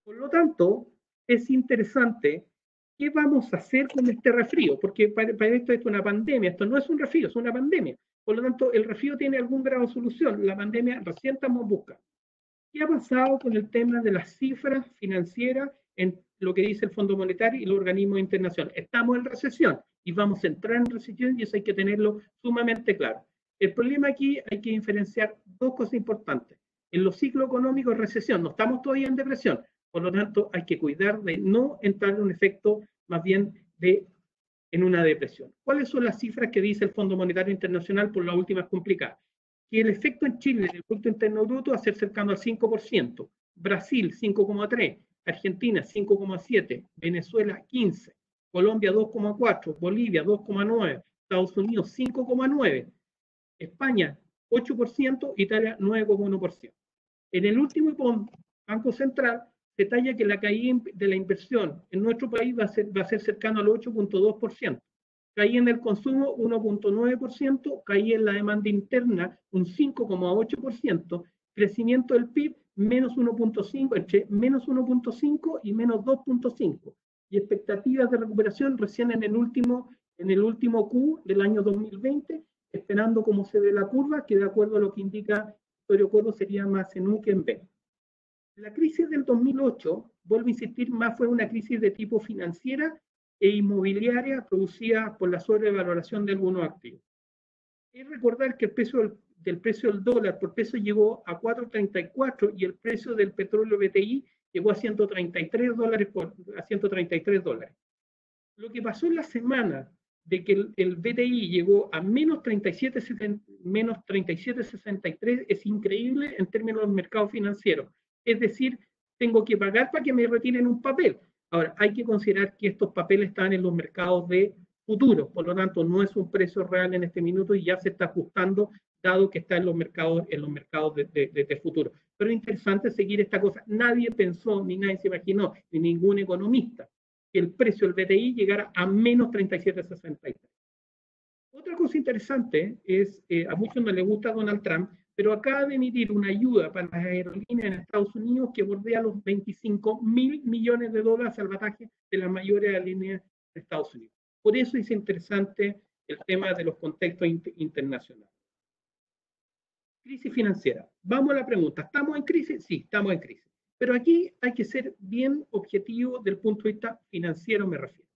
Por lo tanto, es interesante qué vamos a hacer con este resfrío, porque para esto es una pandemia, esto no es un resfrío, es una pandemia. Por lo tanto, el resfrío tiene algún grado de solución, la pandemia recién estamos buscando. ¿Qué ha pasado con el tema de las cifras financieras en lo que dice el Fondo Monetario y los organismos internacionales? Estamos en recesión y vamos a entrar en recesión y eso hay que tenerlo sumamente claro. El problema aquí hay que diferenciar dos cosas importantes. En los ciclos económicos, recesión, no estamos todavía en depresión, por lo tanto hay que cuidar de no entrar en un efecto más bien en una depresión. ¿Cuáles son las cifras que dice el Fondo Monetario Internacional por las últimas complicadas? Que el efecto en Chile del Producto Interno Bruto va a ser cercano al 5%, Brasil 5,3%, Argentina 5,7%, Venezuela 15%, Colombia 2,4%, Bolivia 2,9%, Estados Unidos 5,9%, España 8%, Italia 9,1%. En el último Banco Central detalla que la caída de la inversión en nuestro país va a ser cercano al 8,2%. Caí en el consumo 1,9%, caí en la demanda interna un 5,8%, crecimiento del PIB menos 1,5%, entre menos 1,5% y menos 2,5%, y expectativas de recuperación recién en el último Q del año 2020, esperando cómo se ve la curva, que de acuerdo a lo que indica Vittorio Coro sería más en U que en B. La crisis del 2008, vuelvo a insistir, más fue una crisis de tipo financiera e inmobiliaria producida por la sobrevaloración de algunos activos. Es recordar que el precio del dólar por peso llegó a 4,34 y el precio del petróleo BTI llegó a 133 dólares. Lo que pasó en la semana de que el BTI llegó a menos 37,63 es increíble en términos del mercado financiero. Es decir, tengo que pagar para que me retiren un papel. Ahora, hay que considerar que estos papeles están en los mercados de futuros, por lo tanto, no es un precio real en este minuto y ya se está ajustando, dado que está en los mercados de futuro. Pero es interesante seguir esta cosa. Nadie pensó, ni nadie se imaginó, ni ningún economista, que el precio del BTI llegara a menos 37,63. Otra cosa interesante es, a muchos no les gusta Donald Trump, pero acaba de emitir una ayuda para las aerolíneas en Estados Unidos que bordea los 25.000 millones de dólares de salvataje de las mayores aerolíneas de Estados Unidos. Por eso es interesante el tema de los contextos internacionales. Crisis financiera. Vamos a la pregunta. ¿Estamos en crisis? Sí, estamos en crisis. Pero aquí hay que ser bien objetivo del punto de vista financiero, me refiero.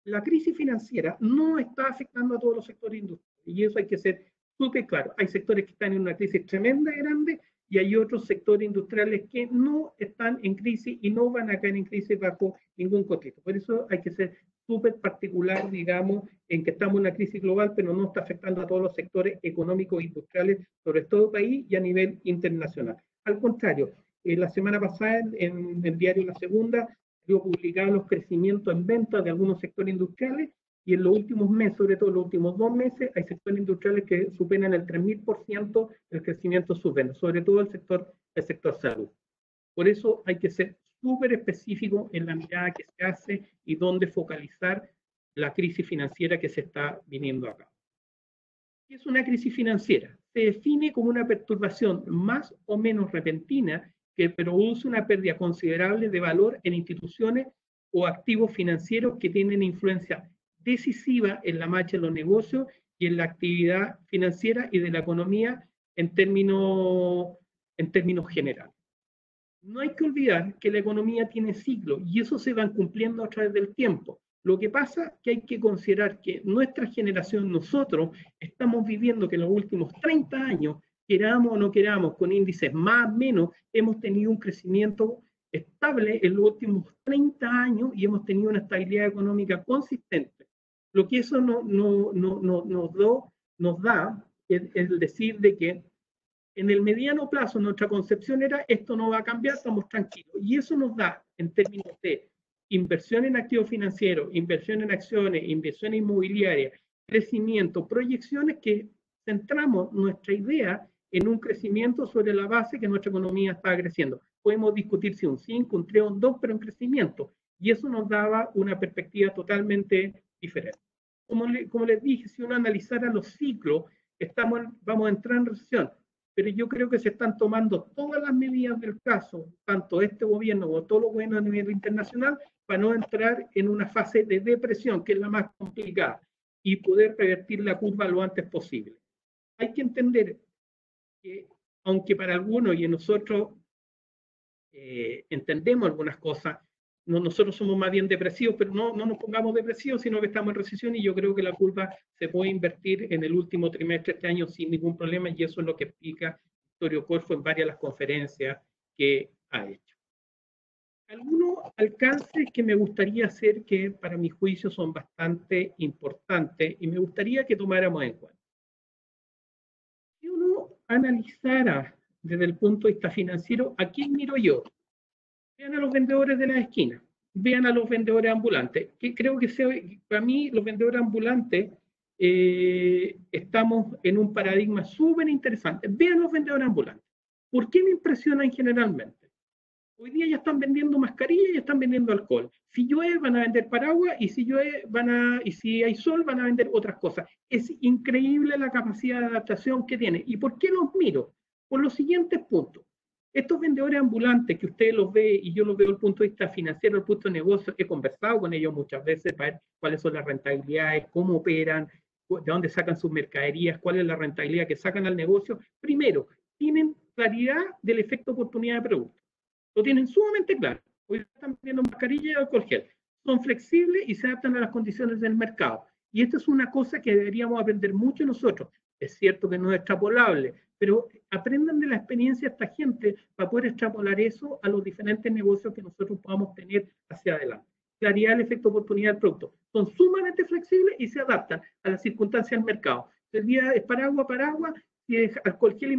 La crisis financiera no está afectando a todos los sectores industriales y eso hay que ser súper claro. Hay sectores que están en una crisis tremenda, grande, y hay otros sectores industriales que no están en crisis y no van a caer en crisis bajo ningún contexto. Por eso hay que ser súper particular, digamos, en que estamos en una crisis global, pero no está afectando a todos los sectores económicos e industriales, sobre todo el país y a nivel internacional. Al contrario, la semana pasada en el diario La Segunda dio publicados los crecimientos en ventas de algunos sectores industriales y en los últimos meses, sobre todo los últimos 2 meses, hay sectores industriales que superan el 3.000% del crecimiento de sus ventas, sobre todo el sector salud. Por eso hay que ser súper específico en la mirada que se hace y dónde focalizar la crisis financiera que se está viniendo acá. ¿Qué es una crisis financiera? Se define como una perturbación más o menos repentina que produce una pérdida considerable de valor en instituciones o activos financieros que tienen influencia decisiva en la marcha de los negocios y en la actividad financiera y de la economía en términos generales. No hay que olvidar que la economía tiene ciclos y eso se van cumpliendo a través del tiempo. Lo que pasa es que hay que considerar que nuestra generación, nosotros, estamos viviendo que en los últimos 30 años, queramos o no queramos, con índices más o menos, hemos tenido un crecimiento estable en los últimos 30 años y hemos tenido una estabilidad económica consistente. Lo que eso nos da es decir de que en el mediano plazo nuestra concepción era esto no va a cambiar, estamos tranquilos. Y eso nos da, en términos de inversión en activos financieros, inversión en acciones, inversión inmobiliaria, crecimiento, proyecciones que centramos nuestra idea en un crecimiento sobre la base que nuestra economía está creciendo. Podemos discutir si un 5, un 3, un 2, pero en crecimiento. Y eso nos daba una perspectiva totalmente diferente. Como les dije, si uno analizara los ciclos, vamos a entrar en recesión. pero yo creo que se están tomando todas las medidas del caso, tanto este gobierno como todos los gobiernos a nivel internacional, para no entrar en una fase de depresión, que es la más complicada, y poder revertir la curva lo antes posible. Hay que entender que, aunque para algunos y nosotros entendemos algunas cosas, nosotros somos más bien depresivos, pero no nos pongamos depresivos, sino que estamos en recesión y yo creo que la curva se puede invertir en el último trimestre de este año sin ningún problema y eso es lo que explica Vittorio Corfo en varias de las conferencias que ha hecho. Algunos alcances que me gustaría hacer que para mi juicio son bastante importantes y me gustaría que tomáramos en cuenta. Si uno analizara desde el punto de vista financiero, ¿a quién miro yo? Vean a los vendedores de la esquina, vean a los vendedores ambulantes, que creo que para mí los vendedores ambulantes estamos en un paradigma súper interesante. Vean los vendedores ambulantes. ¿Por qué me impresionan generalmente? Hoy día ya están vendiendo mascarillas y están vendiendo alcohol. Si llueve van a vender paraguas y y si hay sol van a vender otras cosas. Es increíble la capacidad de adaptación que tienen. ¿Y por qué los miro? Por los siguientes puntos. Estos vendedores ambulantes que ustedes los ven y yo los veo desde el punto de vista financiero, desde el punto de negocio, he conversado con ellos muchas veces para ver cuáles son las rentabilidades, cómo operan, de dónde sacan sus mercaderías, cuál es la rentabilidad que sacan al negocio. Primero, tienen claridad del efecto oportunidad de producto. Lo tienen sumamente claro. Hoy están vendiendo mascarilla y alcohol gel. Son flexibles y se adaptan a las condiciones del mercado. Y esto es una cosa que deberíamos aprender mucho nosotros. Es cierto que no es extrapolable, pero aprendan de la experiencia de esta gente para poder extrapolar eso a los diferentes negocios que nosotros podamos tener hacia adelante. Claridad del efecto oportunidad del producto. Son sumamente flexibles y se adaptan a las circunstancias del mercado. Si el día es paraguas, si es alcohol gel y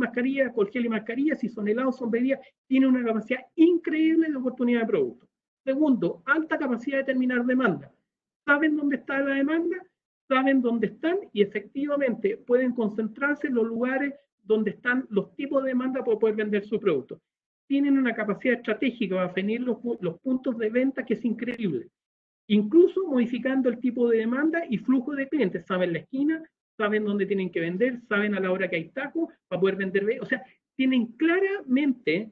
mascarilla, si son helados, son bebidas, tiene una capacidad increíble de oportunidad de producto. Segundo, alta capacidad de determinar demanda. ¿Saben dónde está la demanda? Saben dónde están y efectivamente pueden concentrarse en los lugares donde están los tipos de demanda para poder vender su producto. Tienen una capacidad estratégica para definir los puntos de venta que es increíble. Incluso modificando el tipo de demanda y flujo de clientes. Saben la esquina, saben dónde tienen que vender, saben a la hora que hay taco para poder vender. O sea, tienen claramente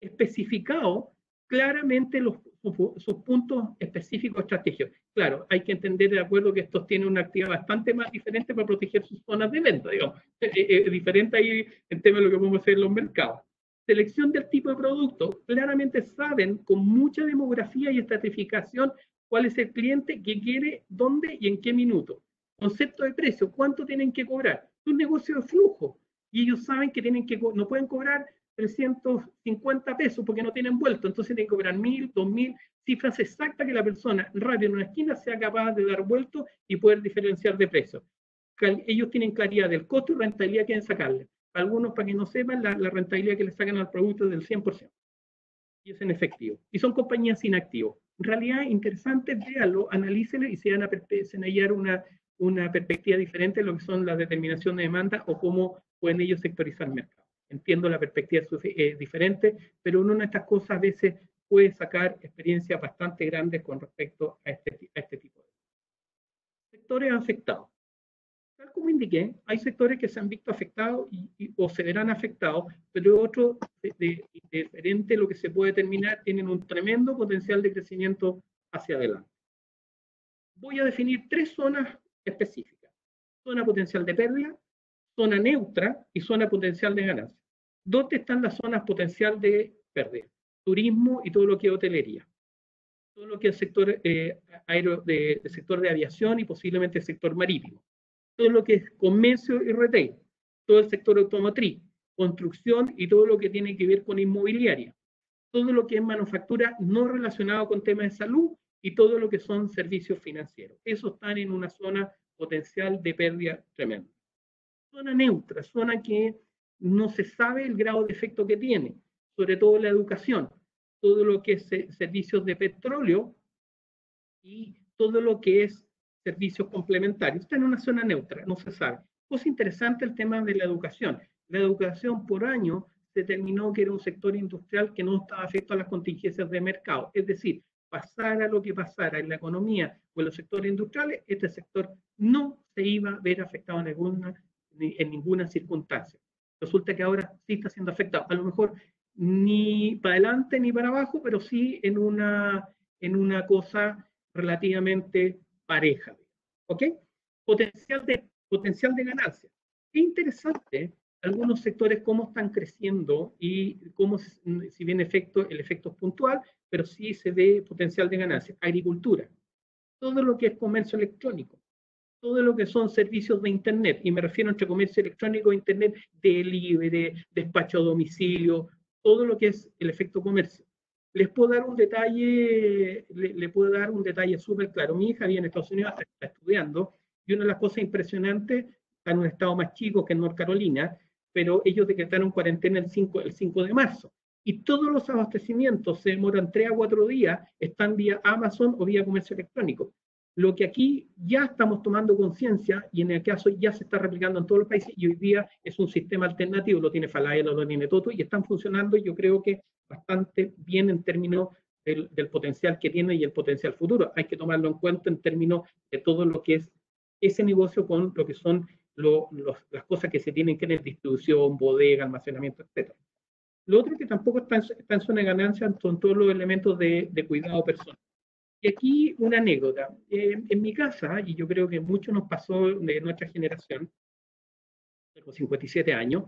especificado claramente sus puntos específicos estratégicos. Claro, hay que entender de acuerdo que estos tienen una actividad bastante más diferente para proteger sus zonas de venta, digamos. Diferente ahí en tema de lo que podemos hacer en los mercados. Selección del tipo de producto. Claramente saben con mucha demografía y estratificación cuál es el cliente que quiere, dónde y en qué minuto. Concepto de precio, cuánto tienen que cobrar. Es un negocio de flujo y ellos saben que no pueden cobrar 350 pesos porque no tienen vuelto, entonces tienen que cobrar 1.000, 2.000, cifras exactas que la persona rápido en una esquina sea capaz de dar vuelto y poder diferenciar de precio. Ellos tienen claridad del costo y rentabilidad que quieren sacarle. Algunos, para que no sepan, la rentabilidad que le sacan al producto es del 100%. Y es en efectivo. Y son compañías sin activo. En realidad, interesante, véanlo, analícenlo y se van a hallar una perspectiva diferente de lo que son las determinaciones de demanda o cómo pueden ellos sectorizar el mercado. Entiendo la perspectiva es diferente, pero una de estas cosas a veces puede sacar experiencias bastante grandes con respecto a este tipo de sectores afectados. Tal como indiqué, hay sectores que se han visto afectados o se verán afectados, pero otros, diferente a lo que se puede determinar, tienen un tremendo potencial de crecimiento hacia adelante. Voy a definir 3 zonas específicas. Zona potencial de pérdida, zona neutra y zona potencial de ganancia. ¿Dónde están las zonas potencial de pérdida? Turismo y todo lo que es hotelería. Todo lo que es sector, sector de aviación y posiblemente el sector marítimo. Todo lo que es comercio y retail. Todo el sector automotriz, construcción y todo lo que tiene que ver con inmobiliaria. Todo lo que es manufactura no relacionado con temas de salud y todo lo que son servicios financieros. Esos están en una zona potencial de pérdida tremenda. Zona neutra, zona que no se sabe el grado de efecto que tiene, sobre todo la educación, todo lo que es servicios de petróleo y todo lo que es servicios complementarios. Está en una zona neutra, no se sabe. Cosa interesante el tema de la educación. La educación por año se determinó que era un sector industrial que no estaba afecto a las contingencias de mercado. Es decir, pasara lo que pasara en la economía o en los sectores industriales, este sector no se iba a ver afectado en ninguna circunstancia. resulta que ahora sí está siendo afectado. A lo mejor ni para adelante ni para abajo, pero sí en una cosa relativamente pareja. ¿Ok? Potencial de ganancia. Qué interesante algunos sectores cómo están creciendo y cómo, si bien el efecto es puntual, pero sí se ve potencial de ganancia. Agricultura, todo lo que es comercio electrónico, todo lo que son servicios de Internet, y me refiero entre comercio electrónico e Internet, delivery, despacho a domicilio, todo lo que es el efecto comercio. Les puedo dar un detalle, le puedo dar un detalle súper claro. Mi hija viene a Estados Unidos, está estudiando, y una de las cosas impresionantes, está en un estado más chico que en North Carolina, pero ellos decretaron cuarentena el 5 de marzo. Y todos los abastecimientos se demoran 3 a 4 días, están vía Amazon o vía comercio electrónico. Lo que aquí ya estamos tomando conciencia, y en el caso ya se está replicando en todos los países, y hoy día es un sistema alternativo, lo tiene Falabella, lo tiene Toto, y están funcionando, yo creo que bastante bien en términos del potencial que tiene y el potencial futuro. Hay que tomarlo en cuenta en términos de todo lo que es ese negocio con lo que son las cosas que se tienen que tener, distribución, bodega, almacenamiento, etc. Lo otro que tampoco está en zona de ganancia son todos los elementos de cuidado personal. Y aquí una anécdota. En mi casa, y yo creo que mucho nos pasó de nuestra generación, tengo 57 años,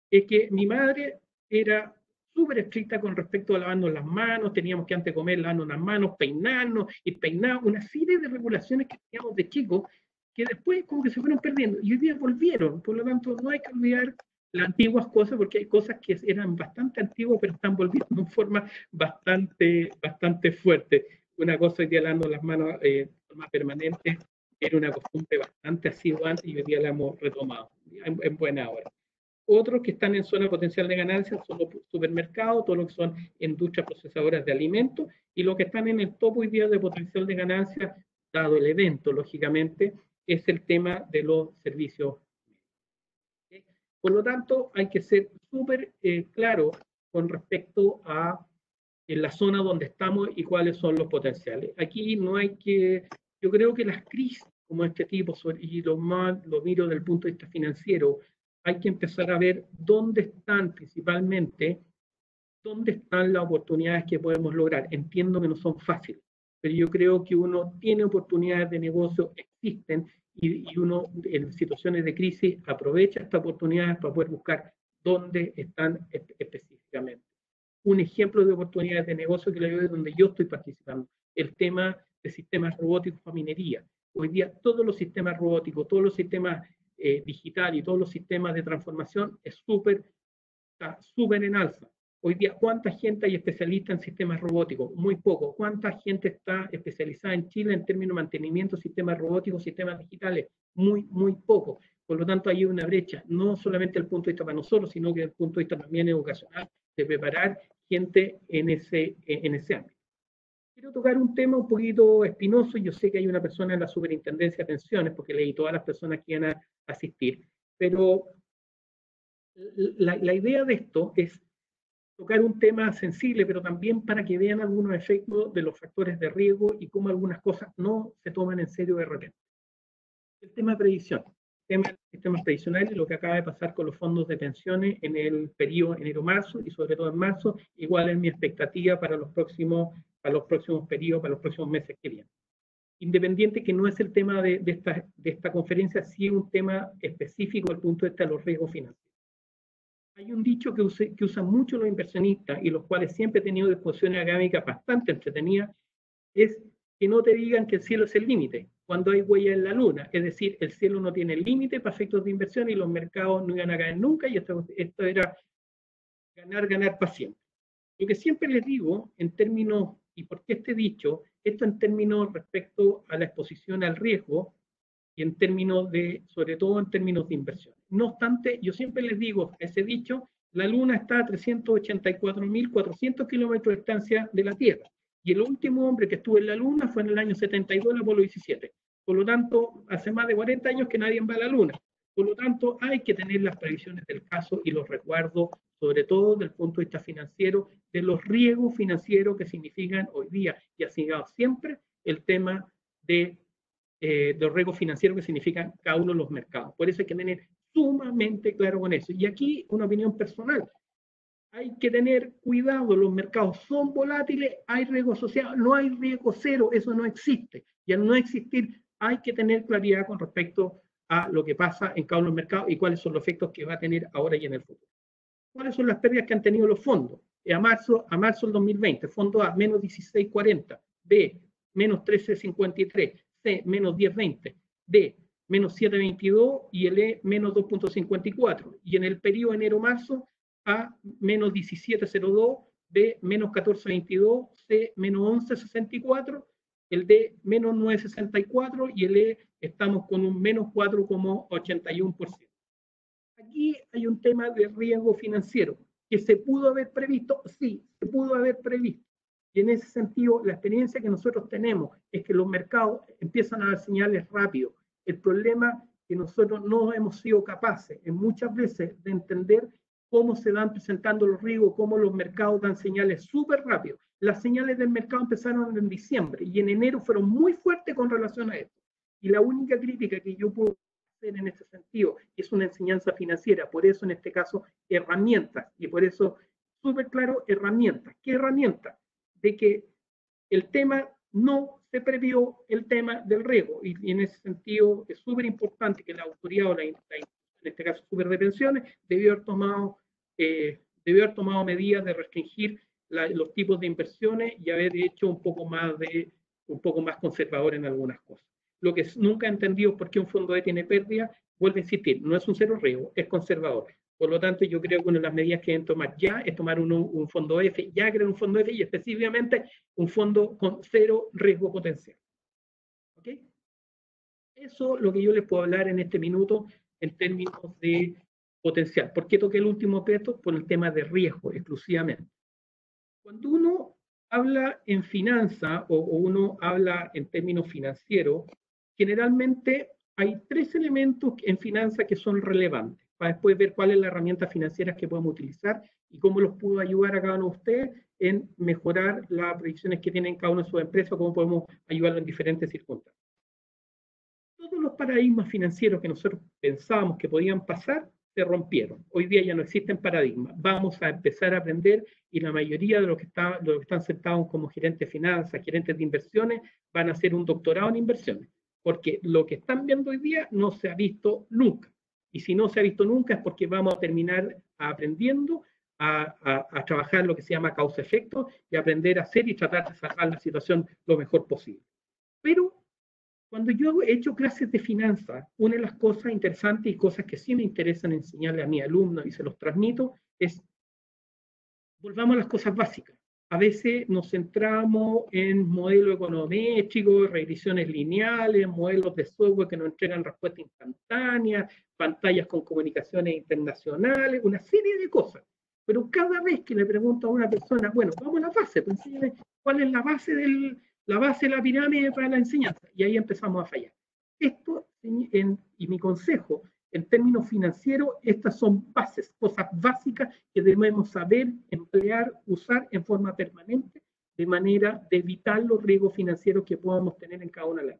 es que mi madre era súper estricta con respecto a lavarnos las manos, teníamos que antes de comer lavarnos las manos, peinarnos y peinar, una serie de regulaciones que teníamos de chicos que después como que se fueron perdiendo y hoy día volvieron. Por lo tanto, no hay que olvidar las antiguas cosas porque hay cosas que eran bastante antiguas pero están volviendo de forma bastante fuerte. Una cosa hoy día lavando las manos de forma permanente era una costumbre bastante asidua antes y hoy día la hemos retomado en buena hora. Otros que están en zona potencial de ganancia son los supermercados, todo lo que son industrias procesadoras de alimentos, y los que están en el top hoy día de potencial de ganancia, dado el evento, lógicamente, es el tema de los servicios. Por lo tanto, hay que ser súper claro con respecto a en la zona donde estamos y cuáles son los potenciales. Aquí no hay que, yo creo que las crisis como este tipo, y lo miro desde el punto de vista financiero, hay que empezar a ver dónde están principalmente, dónde están las oportunidades que podemos lograr. Entiendo que no son fáciles, pero yo creo que uno tiene oportunidades de negocio, existen, y uno en situaciones de crisis aprovecha estas oportunidades para poder buscar dónde están específicamente. Un ejemplo de oportunidades de negocio que le doy donde yo estoy participando, el tema de sistemas robóticos para minería. Hoy día todos los sistemas robóticos, todos los sistemas digitales y todos los sistemas de transformación está súper en alza. Hoy día, ¿cuánta gente hay especialista en sistemas robóticos? Muy poco. ¿Cuánta gente está especializada en Chile en términos de mantenimiento de sistemas robóticos, sistemas digitales? Muy poco. Por lo tanto, hay una brecha, no solamente desde el punto de vista para nosotros, sino que desde el punto de vista también educacional, de preparar gente en ese ámbito. Quiero tocar un tema un poquito espinoso, y yo sé que hay una persona en la Superintendencia de Pensiones, porque leí todas las personas que iban a asistir, pero la idea de esto es tocar un tema sensible, pero también para que vean algunos efectos de los factores de riesgo y cómo algunas cosas no se toman en serio de repente. El tema de previsión, el tema de sistemas previsionales, lo que acaba de pasar con los fondos de pensiones en el periodo enero-marzo y sobre todo en marzo, igual es mi expectativa para los próximos periodos, para los próximos meses que vienen. Independiente que no es el tema de esta conferencia, sí es un tema específico desde el punto de vista de los riesgos financieros. Hay un dicho que usan mucho los inversionistas y los cuales siempre he tenido discusiones académicas bastante entretenidas, es que no te digan que el cielo es el límite cuando hay huella en la luna. Es decir, el cielo no tiene límite para efectos de inversión y los mercados no iban a caer nunca y esto era ganar para siempre. Lo que siempre les digo en términos, y por qué este dicho, esto en términos respecto a la exposición al riesgo y en términos sobre todo en términos de inversión. No obstante, yo siempre les digo, ese dicho, la Luna está a 384.400 kilómetros de distancia de la Tierra. Y el último hombre que estuvo en la Luna fue en el año 72, el Apolo 17. Por lo tanto, hace más de 40 años que nadie va a la Luna. Por lo tanto, hay que tener las previsiones del caso y los resguardos, sobre todo desde el punto de vista financiero, de los riesgos financieros que significan hoy día, y ha sido siempre, el tema de los riesgos financieros que significan cada uno de los mercados. Por eso hay que tener sumamente claro con eso. Y aquí una opinión personal. Hay que tener cuidado, los mercados son volátiles, hay riesgo asociado, no hay riesgo cero, eso no existe. Y al no existir, hay que tener claridad con respecto a lo que pasa en cada uno de los mercados y cuáles son los efectos que va a tener ahora y en el futuro. ¿Cuáles son las pérdidas que han tenido los fondos? A marzo del 2020, fondo A, menos 16.40, B, menos 13.53, C, menos 10.20, D, menos 7.22 y el E, menos 2.54. Y en el periodo enero-marzo, A, menos 17.02, B, menos 14.22, C, menos 11.64, el D, menos 9.64 y el E, estamos con un menos 4,81%. Aquí hay un tema de riesgo financiero, que se pudo haber previsto, sí, se pudo haber previsto. Y en ese sentido, la experiencia que nosotros tenemos es que los mercados empiezan a dar señales rápido. El problema es que nosotros no hemos sido capaces, en muchas veces, de entender cómo se van presentando los riesgos, cómo los mercados dan señales súper rápido. Las señales del mercado empezaron en diciembre y en enero fueron muy fuertes con relación a esto. Y la única crítica que yo puedo en ese sentido, es una enseñanza financiera, por eso en este caso herramientas, y por eso súper claro, herramientas. ¿Qué herramientas? De que el tema no se previó el tema del riesgo, y en ese sentido es súper importante que la autoridad o en este caso súper de pensiones debió haber tomado medidas de restringir los tipos de inversiones y haber hecho un poco más conservador en algunas cosas. Lo que nunca he entendido por qué un fondo E tiene pérdida, vuelve a insistir, no es un cero riesgo, es conservador. Por lo tanto, yo creo que una de las medidas que deben tomar ya es tomar un fondo F, ya crear un fondo F y específicamente un fondo con cero riesgo potencial. ¿Ok? Eso es lo que yo les puedo hablar en este minuto en términos de potencial. ¿Por qué toqué el último texto? Por el tema de riesgo exclusivamente. Cuando uno habla en finanza o uno habla en términos financieros, generalmente hay tres elementos en finanzas que son relevantes, para después ver cuál es la herramienta financiera que podemos utilizar y cómo los puedo ayudar a cada uno de ustedes en mejorar las predicciones que tienen cada una de sus empresas, cómo podemos ayudarlo en diferentes circunstancias. Todos los paradigmas financieros que nosotros pensábamos que podían pasar se rompieron. Hoy día ya no existen paradigmas. Vamos a empezar a aprender y la mayoría de los que están sentados como gerentes de finanzas, gerentes de inversiones, van a hacer un doctorado en inversiones. Porque lo que están viendo hoy día no se ha visto nunca. Y si no se ha visto nunca es porque vamos a terminar aprendiendo a trabajar lo que se llama causa-efecto y aprender a hacer y tratar de sacar la situación lo mejor posible. Pero cuando yo he hecho clases de finanzas, una de las cosas interesantes y cosas que sí me interesan enseñarle a mis alumnos y se los transmito es, volvamos a las cosas básicas. A veces nos centramos en modelos econométricos, regresiones lineales, modelos de software que nos entregan respuestas instantáneas, pantallas con comunicaciones internacionales, una serie de cosas. Pero cada vez que le pregunto a una persona, bueno, vamos a la base, pues enséñame cuál es la base de la pirámide para la enseñanza. Y ahí empezamos a fallar. Esto, y mi consejo, en términos financieros, estas son bases, cosas básicas que debemos saber, emplear, usar en forma permanente, de manera de evitar los riesgos financieros que podamos tener en cada una de las.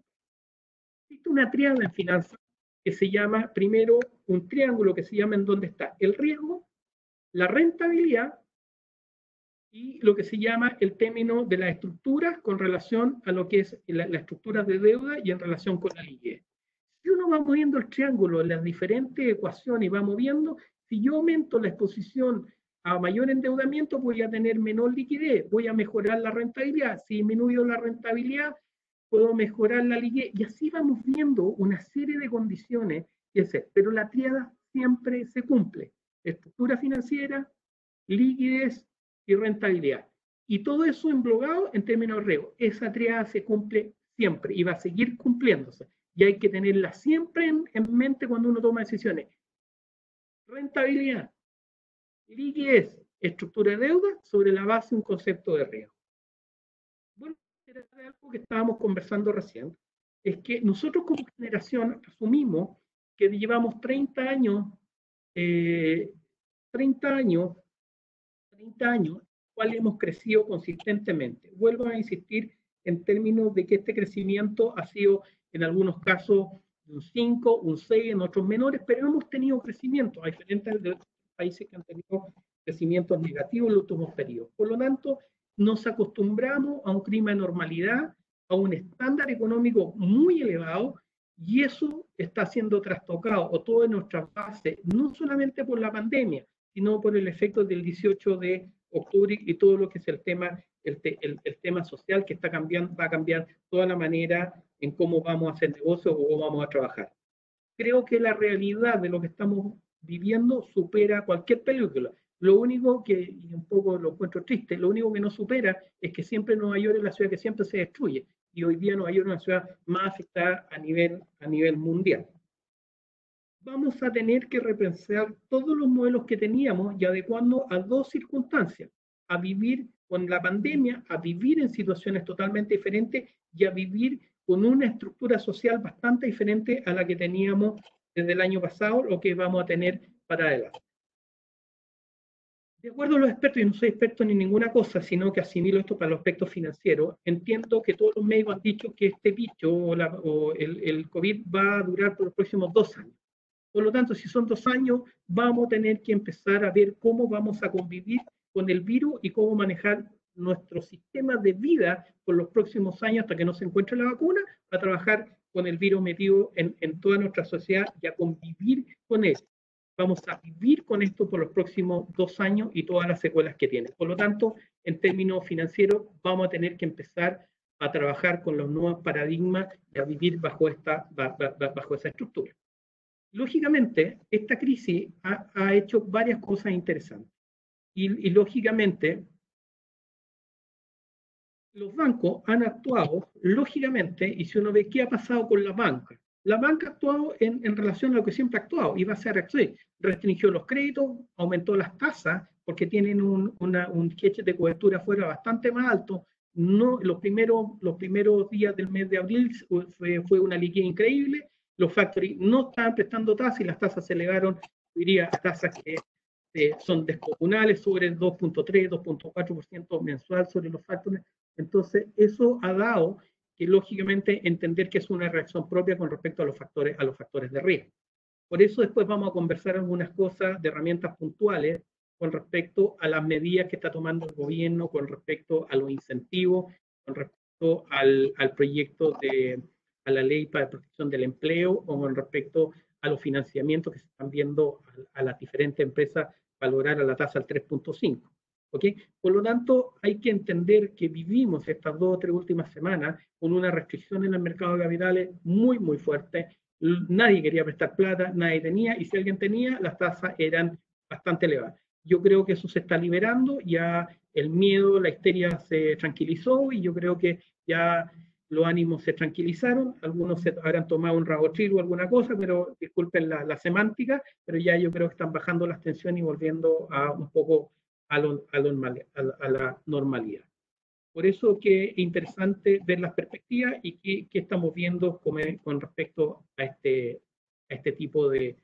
Existe una triada en finanzas que se llama, primero, un triángulo que se llama en dónde está el riesgo, la rentabilidad y lo que se llama el término de las estructuras con relación a lo que es la estructura de deuda y en relación con la liquidez. Si uno va moviendo el triángulo en las diferentes ecuaciones y va moviendo, si yo aumento la exposición a mayor endeudamiento, voy a tener menor liquidez, voy a mejorar la rentabilidad. Si disminuyo la rentabilidad, puedo mejorar la liquidez. Y así vamos viendo una serie de condiciones, pero la tríada siempre se cumple. Estructura financiera, liquidez y rentabilidad. Y todo eso englobado en términos de riesgo. Esa tríada se cumple siempre y va a seguir cumpliéndose. Y hay que tenerla siempre en mente cuando uno toma decisiones. Rentabilidad, liquidez, estructura de deuda sobre la base de un concepto de riesgo. Bueno, era algo que estábamos conversando recién, es que nosotros como generación asumimos que llevamos 30 años, 30 años, cual hemos crecido consistentemente. Vuelvo a insistir en términos de que este crecimiento ha sido en algunos casos un 5, un 6, en otros menores, pero hemos tenido crecimiento, a diferencia de otros países que han tenido crecimientos negativos en los últimos periodos. Por lo tanto, nos acostumbramos a un clima de normalidad, a un estándar económico muy elevado, y eso está siendo trastocado, o toda nuestra base, no solamente por la pandemia, sino por el efecto del 18 de octubre y todo lo que es el tema, el tema social que está cambiando, va a cambiar toda la manera en cómo vamos a hacer negocios o cómo vamos a trabajar. Creo que la realidad de lo que estamos viviendo supera cualquier película. Lo único que, y un poco lo encuentro triste, lo único que no supera es que siempre Nueva York es la ciudad que siempre se destruye. Y hoy día Nueva York es una ciudad más afectada a nivel mundial. Vamos a tener que repensar todos los modelos que teníamos y adecuando a dos circunstancias: a vivir con la pandemia, a vivir en situaciones totalmente diferentes y a vivir con una estructura social bastante diferente a la que teníamos desde el año pasado, lo que vamos a tener para adelante. De acuerdo a los expertos, y no soy experto en ninguna cosa, sino que asimilo esto para los aspectos financieros, entiendo que todos los médicos han dicho que este bicho o el COVID va a durar por los próximos 2 años. Por lo tanto, si son 2 años, vamos a tener que empezar a ver cómo vamos a convivir con el virus y cómo manejar nuestro sistema de vida por los próximos años hasta que no se encuentre la vacuna, a trabajar con el virus metido en toda nuestra sociedad y a convivir con él. Vamos a vivir con esto por los próximos 2 años y todas las secuelas que tiene. Por lo tanto, en términos financieros, vamos a tener que empezar a trabajar con los nuevos paradigmas y a vivir bajo esa estructura. Lógicamente, esta crisis ha hecho varias cosas interesantes. Y lógicamente, los bancos han actuado, lógicamente, y si uno ve qué ha pasado con la banca ha actuado en relación a lo que siempre ha actuado, y va a ser así: restringió los créditos, aumentó las tasas, porque tienen un hedge de cobertura afuera bastante más alto. No, los primeros días del mes de abril fue una liquidez increíble, los factories no estaban prestando tasas y las tasas se elevaron, diría, a tasas que son descomunales, sobre el 2.3, 2.4% mensual sobre los factores. Entonces, eso ha dado que, lógicamente, entender que es una reacción propia con respecto a los factores de riesgo. Por eso después vamos a conversar algunas cosas de herramientas puntuales con respecto a las medidas que está tomando el gobierno, con respecto a los incentivos, con respecto al proyecto a la ley para la protección del empleo, o con respecto a los financiamientos que se están viendo a las diferentes empresas para lograr a la tasa del 3.5. ¿Okay? Por lo tanto, hay que entender que vivimos estas 2 o 3 últimas semanas con una restricción en el mercado de capitales muy, muy fuerte. Nadie quería prestar plata, nadie tenía, y si alguien tenía, las tasas eran bastante elevadas. Yo creo que eso se está liberando, ya el miedo, la histeria se tranquilizó, y yo creo que ya los ánimos se tranquilizaron. Algunos se habrán tomado un rabotril o alguna cosa, pero disculpen la semántica, pero ya yo creo que están bajando las tensiones y volviendo a un poco a la normalidad. Por eso que es interesante ver las perspectivas y qué estamos viendo con respecto a este tipo de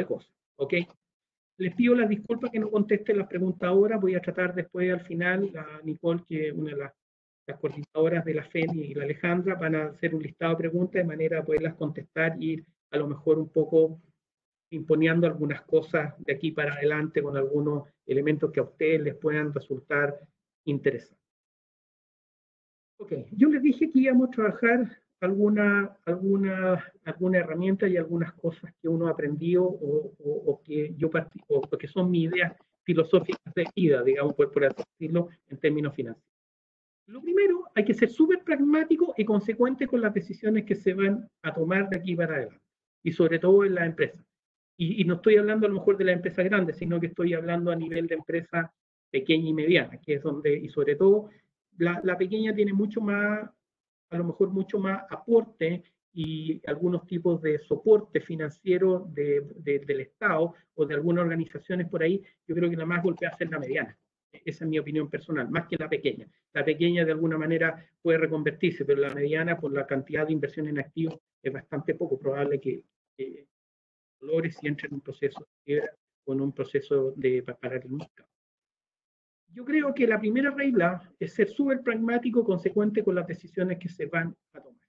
cosas. ¿Ok? Les pido las disculpas que no conteste las preguntas ahora. Voy a tratar después, al final, a Nicole, que es una de las coordinadoras de la FEN, y la Alejandra van a hacer un listado de preguntas de manera a poderlas contestar y ir a lo mejor un poco imponiendo algunas cosas de aquí para adelante con algunos elementos que a ustedes les puedan resultar interesantes. Ok, yo les dije que íbamos a trabajar alguna herramienta y algunas cosas que uno aprendió o que yo o que son mis ideas filosóficas de vida, digamos, por así decirlo, en términos financieros. Lo primero, hay que ser súper pragmático y consecuente con las decisiones que se van a tomar de aquí para adelante, y sobre todo en las empresas. Y no estoy hablando a lo mejor de las empresas grandes, sino que estoy hablando a nivel de empresa pequeña y mediana, que es donde, y sobre todo, la pequeña tiene mucho más, a lo mejor mucho más aporte y algunos tipos de soporte financiero del Estado o de algunas organizaciones por ahí. Yo creo que la más golpeada es la mediana. Esa es mi opinión personal, más que la pequeña. La pequeña de alguna manera puede reconvertirse, pero la mediana, por la cantidad de inversión en activos, es bastante poco probable que dolores y entren en un proceso de quiebra o en un proceso de parar el mercado. Yo creo que la primera regla es ser súper pragmático, consecuente con las decisiones que se van a tomar.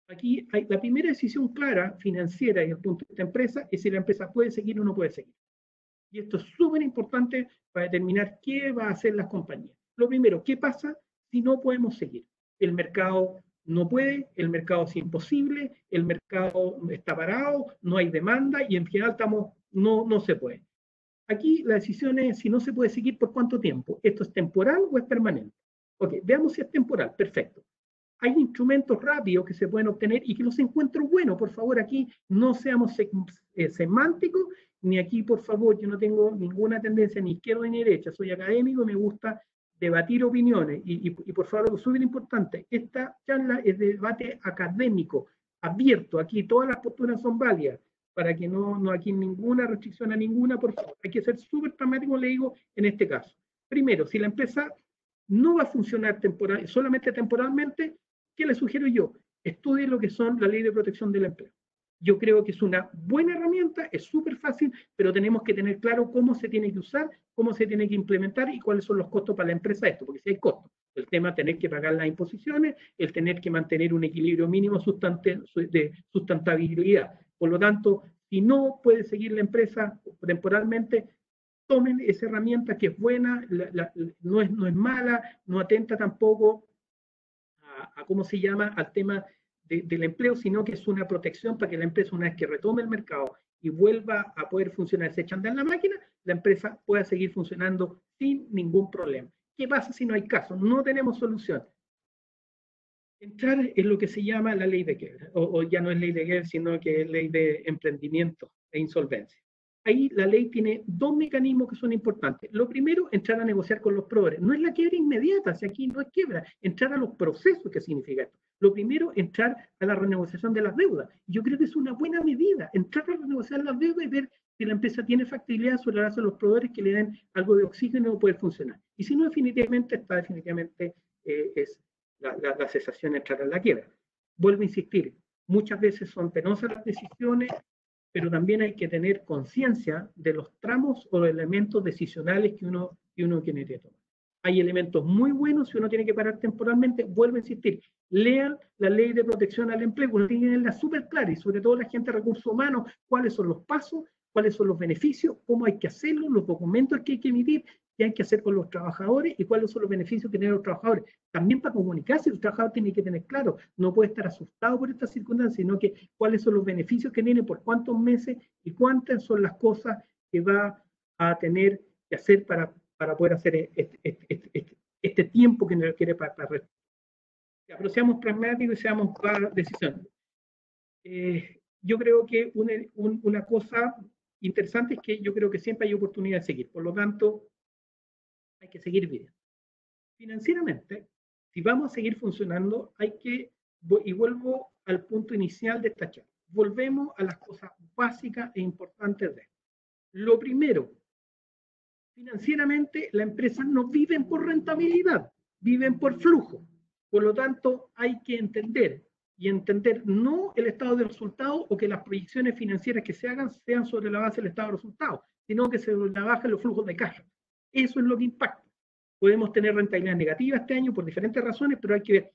Aquí hay la primera decisión clara financiera desde el punto de vista de empresa es si la empresa puede seguir o no puede seguir. Y esto es súper importante para determinar qué va a hacer las compañías. Lo primero, ¿qué pasa si no podemos seguir? El mercado no puede, el mercado es imposible, el mercado está parado, no hay demanda y en general no se puede. Aquí la decisión es si no se puede seguir por cuánto tiempo. ¿Esto es temporal o es permanente? Ok, veamos si es temporal. Perfecto. Hay instrumentos rápidos que se pueden obtener y que los encuentro buenos. Por favor, aquí no seamos semánticos, ni aquí, por favor, yo no tengo ninguna tendencia ni izquierda ni derecha. Soy académico y me gusta debatir opiniones. Y por favor, algo súper importante, esta charla es de debate académico, abierto. Aquí todas las posturas son válidas para que no aquí ninguna restricción a ninguna, por favor. Hay que ser súper pragmático, le digo, en este caso. Primero, si la empresa no va a funcionar solamente temporalmente, ¿qué le sugiero yo? Estudie lo que son la ley de protección del empleo. Yo creo que es una buena herramienta, es súper fácil, pero tenemos que tener claro cómo se tiene que usar, cómo se tiene que implementar y cuáles son los costos para la empresa de esto, porque si hay costos. El tema de tener que pagar las imposiciones, el tener que mantener un equilibrio mínimo de sustentabilidad. Por lo tanto, si no puede seguir la empresa temporalmente, tomen esa herramienta que es buena, no es mala, no atenta tampoco ¿cómo se llama?, al tema del empleo, sino que es una protección para que la empresa, una vez que retome el mercado y vuelva a poder funcionar, se echa a andar la máquina, la empresa pueda seguir funcionando sin ningún problema. ¿Qué pasa si no hay caso? No tenemos solución. Entrar en lo que se llama la ley de quiebra, o ya no es ley de quiebra, sino que es ley de emprendimiento e insolvencia. Ahí la ley tiene dos mecanismos que son importantes. Lo primero, entrar a negociar con los proveedores. No es la quiebra inmediata, si aquí no es quiebra, entrar a los procesos que significa esto. Lo primero, entrar a la renegociación de las deudas. Yo creo que es una buena medida, entrar a renegociar las deudas y ver si la empresa tiene factibilidad sobre la base de los proveedores que le den algo de oxígeno y poder funcionar. Y si no, definitivamente es la cesación, entrar a la quiebra. Vuelvo a insistir, muchas veces son penosas las decisiones, pero también hay que tener conciencia de los tramos o elementos decisionales que uno tiene que tomar. Hay elementos muy buenos si uno tiene que parar temporalmente. Vuelvo a insistir, lean la ley de protección al empleo, uno tiene que tenerla súper clara y sobre todo la gente de recursos humanos, cuáles son los pasos, cuáles son los beneficios, cómo hay que hacerlo, los documentos que hay que emitir, qué hay que hacer con los trabajadores y cuáles son los beneficios que tienen los trabajadores. También para comunicarse, el trabajador tiene que tener claro, no puede estar asustado por estas circunstancias, sino que cuáles son los beneficios que tiene, por cuántos meses y cuántas son las que va a tener que hacer para poder hacer este tiempo que requiere para pero seamos pragmáticos y seamos para decisiones. Yo creo que una cosa interesante es que yo creo que siempre hay oportunidad de seguir. Por lo tanto, hay que seguir viviendo. Financieramente, si vamos a seguir funcionando, y vuelvo al punto inicial de esta charla, volvemos a las cosas básicas e importantes de esto. Lo primero, financieramente, las empresas no viven por rentabilidad, viven por flujo. Por lo tanto, hay que entender no el estado de resultados o que las proyecciones financieras que se hagan sean sobre la base del estado de resultados, sino que se trabajen los flujos de caja. Eso es lo que impacta. Podemos tener rentabilidad negativa este año por diferentes razones, pero hay que ver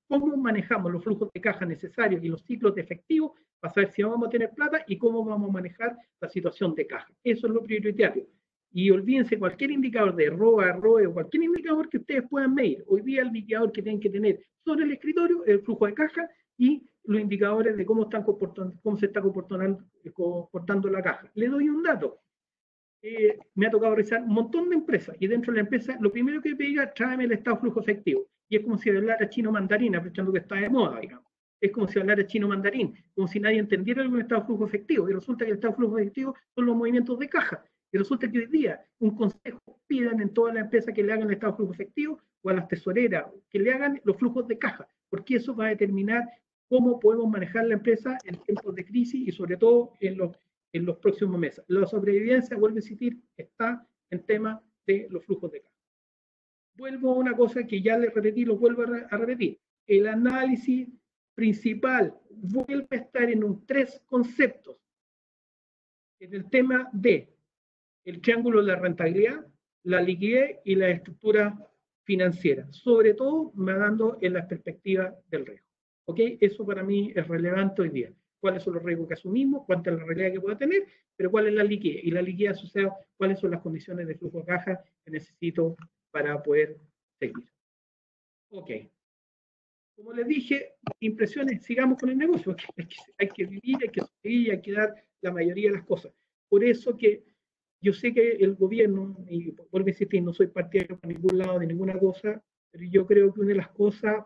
cómo manejamos los flujos de caja necesarios y los ciclos de efectivo para saber si vamos a tener plata y cómo vamos a manejar la situación de caja. Eso es lo prioritario. Y olvídense cualquier indicador de ROA, ROE o cualquier indicador que ustedes puedan medir. Hoy día el indicador que tienen que tener sobre el escritorio es el flujo de caja y los indicadores de cómo se está comportando la caja. Les doy un dato. Me ha tocado revisar un montón de empresas y dentro de la empresa lo primero que pediga, tráeme el estado de flujo efectivo. Y es como si hablara chino mandarín, aprovechando que está de moda, digamos. Es como si hablara chino mandarín, como si nadie entendiera algún estado de flujo efectivo. Y resulta que el estado de flujo efectivo son los movimientos de caja. Y resulta que hoy día un consejo pidan en toda la empresa que le hagan el estado de flujo efectivo o a las tesoreras que le hagan los flujos de caja, porque eso va a determinar cómo podemos manejar la empresa en tiempos de crisis y sobre todo en los próximos meses. La sobrevivencia, vuelvo a insistir, está en tema de los flujos de caja. Vuelvo a una cosa que ya le repetí, lo vuelvo a repetir. El análisis principal vuelve a estar en tres conceptos. En el tema de el triángulo de la rentabilidad, la liquidez y la estructura financiera. Sobre todo, me dando en la perspectiva del riesgo. ¿Ok? Eso para mí es relevante hoy día. ¿Cuáles son los riesgos que asumimos? ¿Cuánta es la realidad que pueda tener? Pero ¿cuál es la liquidez? Y la liquidez asociada, ¿cuáles son las condiciones de flujo de caja que necesito para poder seguir? Ok. Como les dije, impresiones, sigamos con el negocio. Hay que vivir, hay que seguir, hay que dar la mayoría de las cosas. Por eso que yo sé que el gobierno, y vuelvo a insistir, no soy partidario por ningún lado de ninguna cosa, pero yo creo que una de las cosas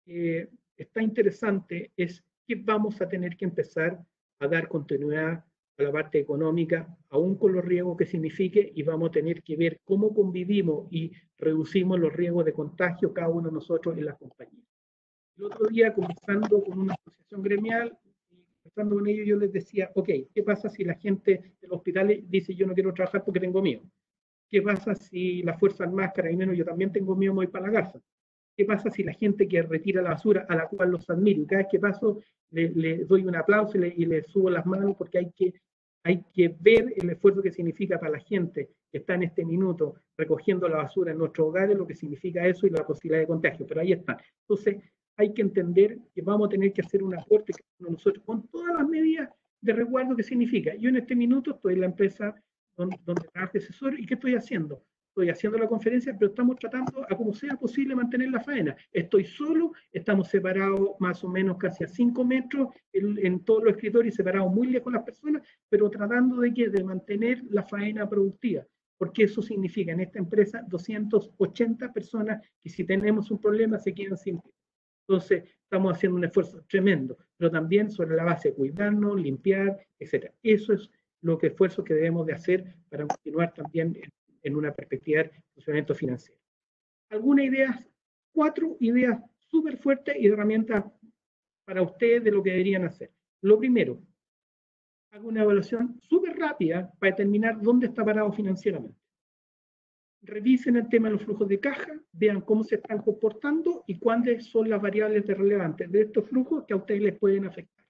que está interesante es que vamos a tener que empezar a dar continuidad a la parte económica, aún con los riesgos que signifique, y vamos a tener que ver cómo convivimos y reducimos los riesgos de contagio cada uno de nosotros en las compañías. El otro día, conversando con una asociación gremial, y conversando con ellos, yo les decía, ok, ¿qué pasa si la gente del hospital dice yo no quiero trabajar porque tengo miedo? ¿Qué pasa si la Fuerza Armada, Carabineros, yo también tengo miedo, me voy para la garza? ¿Qué pasa si la gente que retira la basura, a la cual los admiro, y cada vez que paso le doy un aplauso y le subo las manos porque hay que ver el esfuerzo que significa para la gente que está en este minuto recogiendo la basura en nuestros hogares, lo que significa eso y la posibilidad de contagio? Pero ahí están. Entonces, hay que entender que vamos a tener que hacer un aporte nosotros con todas las medidas de resguardo que significa. Yo en este minuto estoy en la empresa donde trabajo de asesor, y ¿qué estoy haciendo? Estoy haciendo la conferencia, pero estamos tratando a como sea posible mantener la faena. Estoy solo, estamos separados más o menos casi a 5 metros en todos los escritorios, separados muy lejos las personas, pero tratando de mantener la faena productiva, porque eso significa en esta empresa 280 personas que si tenemos un problema se quedan sin tiempo. Entonces, estamos haciendo un esfuerzo tremendo, pero también sobre la base de cuidarnos, limpiar, etc. Eso es lo que esfuerzo que debemos de hacer para continuar también en una perspectiva de funcionamiento financiero. Algunas ideas, 4 ideas súper fuertes y herramientas para ustedes de lo que deberían hacer. Lo primero, hago una evaluación súper rápida para determinar dónde está parado financieramente. Revisen el tema de los flujos de caja, vean cómo se están comportando y cuáles son las variables relevantes de estos flujos que a ustedes les pueden afectar.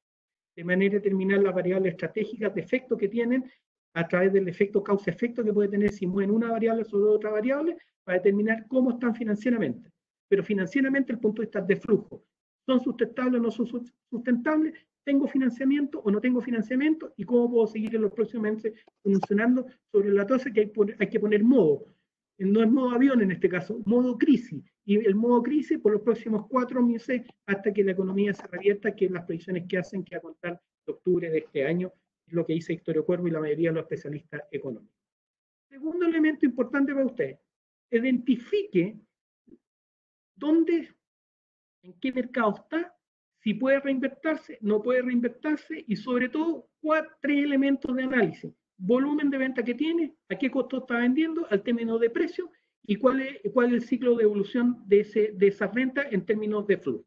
De manera de determinar las variables estratégicas de efecto que tienen a través del efecto causa-efecto que puede tener si mueven una variable sobre otra variable, para determinar cómo están financieramente. Pero financieramente el punto de vista de flujo. ¿Son sustentables o no son sustentables? ¿Tengo financiamiento o no tengo financiamiento? ¿Y cómo puedo seguir en los próximos meses funcionando sobre la tasa que hay que poner modo? No es modo avión en este caso, modo crisis. Y el modo crisis por los próximos 4 meses hasta que la economía se revierta, que las previsiones que hacen que a contar de octubre de este año, es lo que dice Victorio Cuervo y la mayoría de los especialistas económicos. Segundo elemento importante para usted, identifique dónde, en qué mercado está, si puede reinvertirse, no puede reinvertirse, y sobre todo, 3 elementos de análisis. Volumen de venta que tiene, a qué costo está vendiendo, al término de precio, y cuál es el ciclo de evolución de esas ventas en términos de flujo.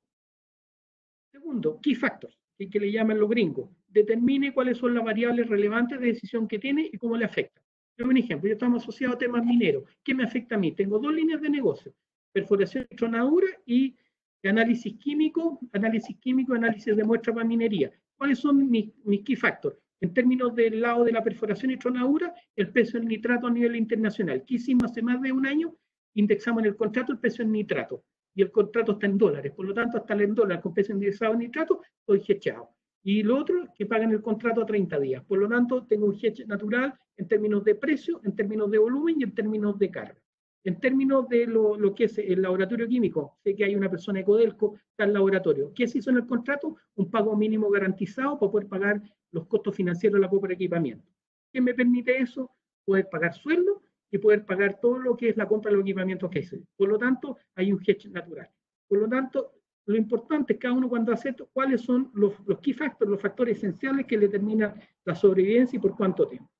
Segundo, key factors, que le llaman los gringos. Determine cuáles son las variables relevantes de decisión que tiene y cómo le afecta. Un ejemplo, yo estamos asociados a temas mineros. ¿Qué me afecta a mí? Tengo 2 líneas de negocio, perforación y tronadura y análisis químico, análisis de muestra para minería. ¿Cuáles son mis key factors? En términos del lado de la perforación y tronadura, el precio del nitrato a nivel internacional. ¿Qué hicimos hace más de un año? Indexamos en el contrato el precio del nitrato, y el contrato está en dólares, por lo tanto, hasta en dólares con precio indexado en nitrato, estoy hedgeado. Y lo otro, que pagan el contrato a 30 días. Por lo tanto, tengo un hedge natural en términos de precio, en términos de volumen y en términos de carga. En términos de lo que es el laboratorio químico, sé que hay una persona de Codelco, está en el laboratorio. ¿Qué se hizo en el contrato? Un pago mínimo garantizado para poder pagar los costos financieros de la compra de equipamiento. ¿Qué me permite eso? Poder pagar sueldo y poder pagar todo lo que es la compra de los equipamientos que hice. Por lo tanto, hay un hedge natural. Por lo tanto, lo importante es cada uno cuando hace esto, cuáles son los key factors, los factores esenciales que determinan la sobrevivencia y por cuánto tiempo.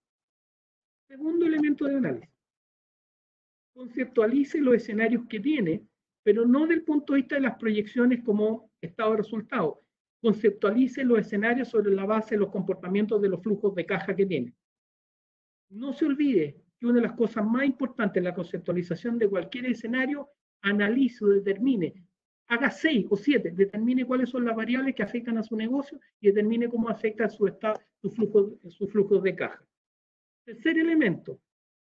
Segundo elemento de análisis. Conceptualice los escenarios que tiene, pero no del punto de vista de las proyecciones como estado de resultado. Conceptualice los escenarios sobre la base de los comportamientos de los flujos de caja que tiene. No se olvide que una de las cosas más importantes en la conceptualización de cualquier escenario, analice o determine, haga 6 o 7, determine cuáles son las variables que afectan a su negocio y determine cómo afecta su flujo de caja. Tercer elemento,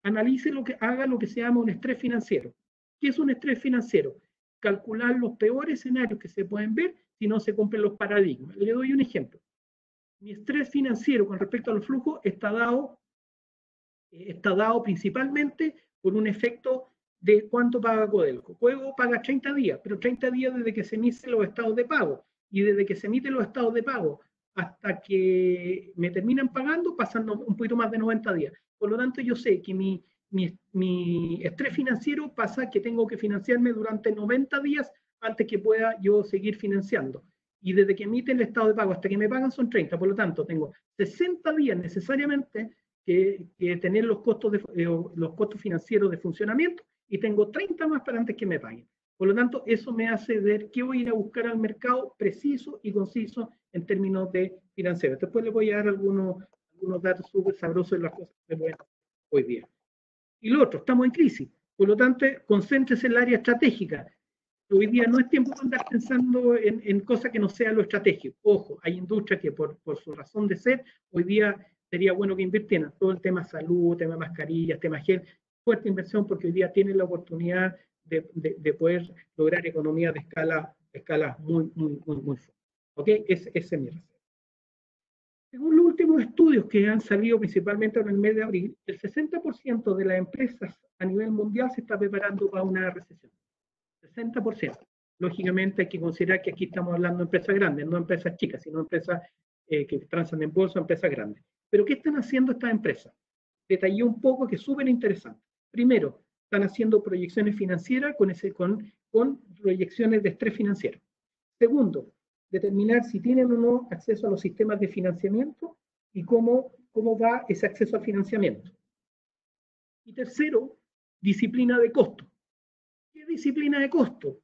analice haga lo que se llama un estrés financiero. ¿Qué es un estrés financiero? Calcular los peores escenarios que se pueden ver si no se cumplen los paradigmas. Le doy un ejemplo. Mi estrés financiero con respecto a los flujos está dado principalmente por un efecto de cuánto paga Codelco. Codelco paga 30 días, pero 30 días desde que se emiten los estados de pago. Y desde que se emiten los estados de pago hasta que me terminan pagando, pasan un poquito más de 90 días. Por lo tanto, yo sé que mi estrés financiero pasa que tengo que financiarme durante 90 días antes que pueda yo seguir financiando. Y desde que emiten el estado de pago hasta que me pagan son 30. Por lo tanto, tengo 60 días necesariamente que tener los costos financieros de funcionamiento y tengo 30 más para antes que me paguen. Por lo tanto, eso me hace ver qué voy a ir a buscar al mercado preciso y conciso en términos de financiero. Después les voy a dar algunos datos súper sabrosos de las cosas que voy a hacer hoy día. Y lo otro, estamos en crisis. Por lo tanto, concéntrese en el área estratégica. Hoy día no es tiempo de andar pensando en cosas que no sean lo estratégico. Ojo, hay industrias que por su razón de ser, hoy día sería bueno que invirtieran todo el tema salud, tema mascarillas, tema gel, fuerte inversión porque hoy día tienen la oportunidad de poder lograr economías de escala muy fuerte. ¿Ok? Ese es mi reserva. Según los últimos estudios que han salido principalmente en el mes de abril, el 60% de las empresas a nivel mundial se está preparando para una recesión. 60%. Lógicamente hay que considerar que aquí estamos hablando de empresas grandes, no empresas chicas, sino empresas que transan en bolsa, empresas grandes. Pero ¿qué están haciendo estas empresas? Detallé un poco que es súper interesante. Primero, están haciendo proyecciones financieras con proyecciones de estrés financiero. Segundo, determinar si tienen o no acceso a los sistemas de financiamiento y cómo va ese acceso al financiamiento. Y tercero, disciplina de costo. ¿Qué disciplina de costo?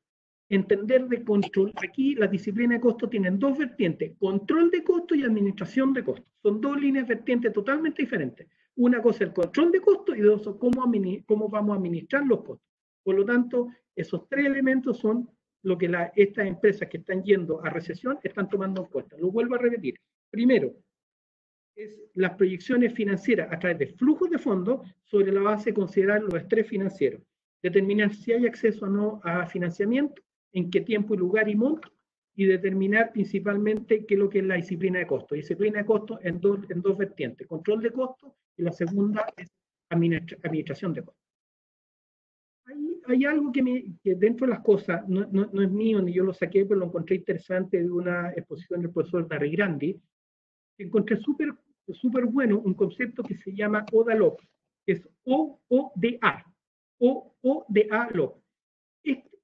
Entender de control. Aquí las disciplinas de costo tienen dos vertientes, control de costo y administración de costo. Son dos líneas vertientes totalmente diferentes. Una cosa es el control de costo y dos, cómo vamos a administrar los costos. Por lo tanto, esos tres elementos son lo que estas empresas que están yendo a recesión están tomando en cuenta. Lo vuelvo a repetir. Primero, es las proyecciones financieras a través de flujos de fondos sobre la base de considerar los estrés financieros. Determinar si hay acceso o no a financiamiento, en qué tiempo y lugar y monto, y determinar principalmente qué es lo que es la disciplina de costo. Disciplina de costo en dos vertientes, control de costo y la segunda es administración de costos. Hay algo que dentro de las cosas, no es mío ni yo lo saqué, pero lo encontré interesante de una exposición del profesor Darry Grandi, que encontré súper bueno un concepto que se llama ODA-LOP, que es OODA, OODA-LOP.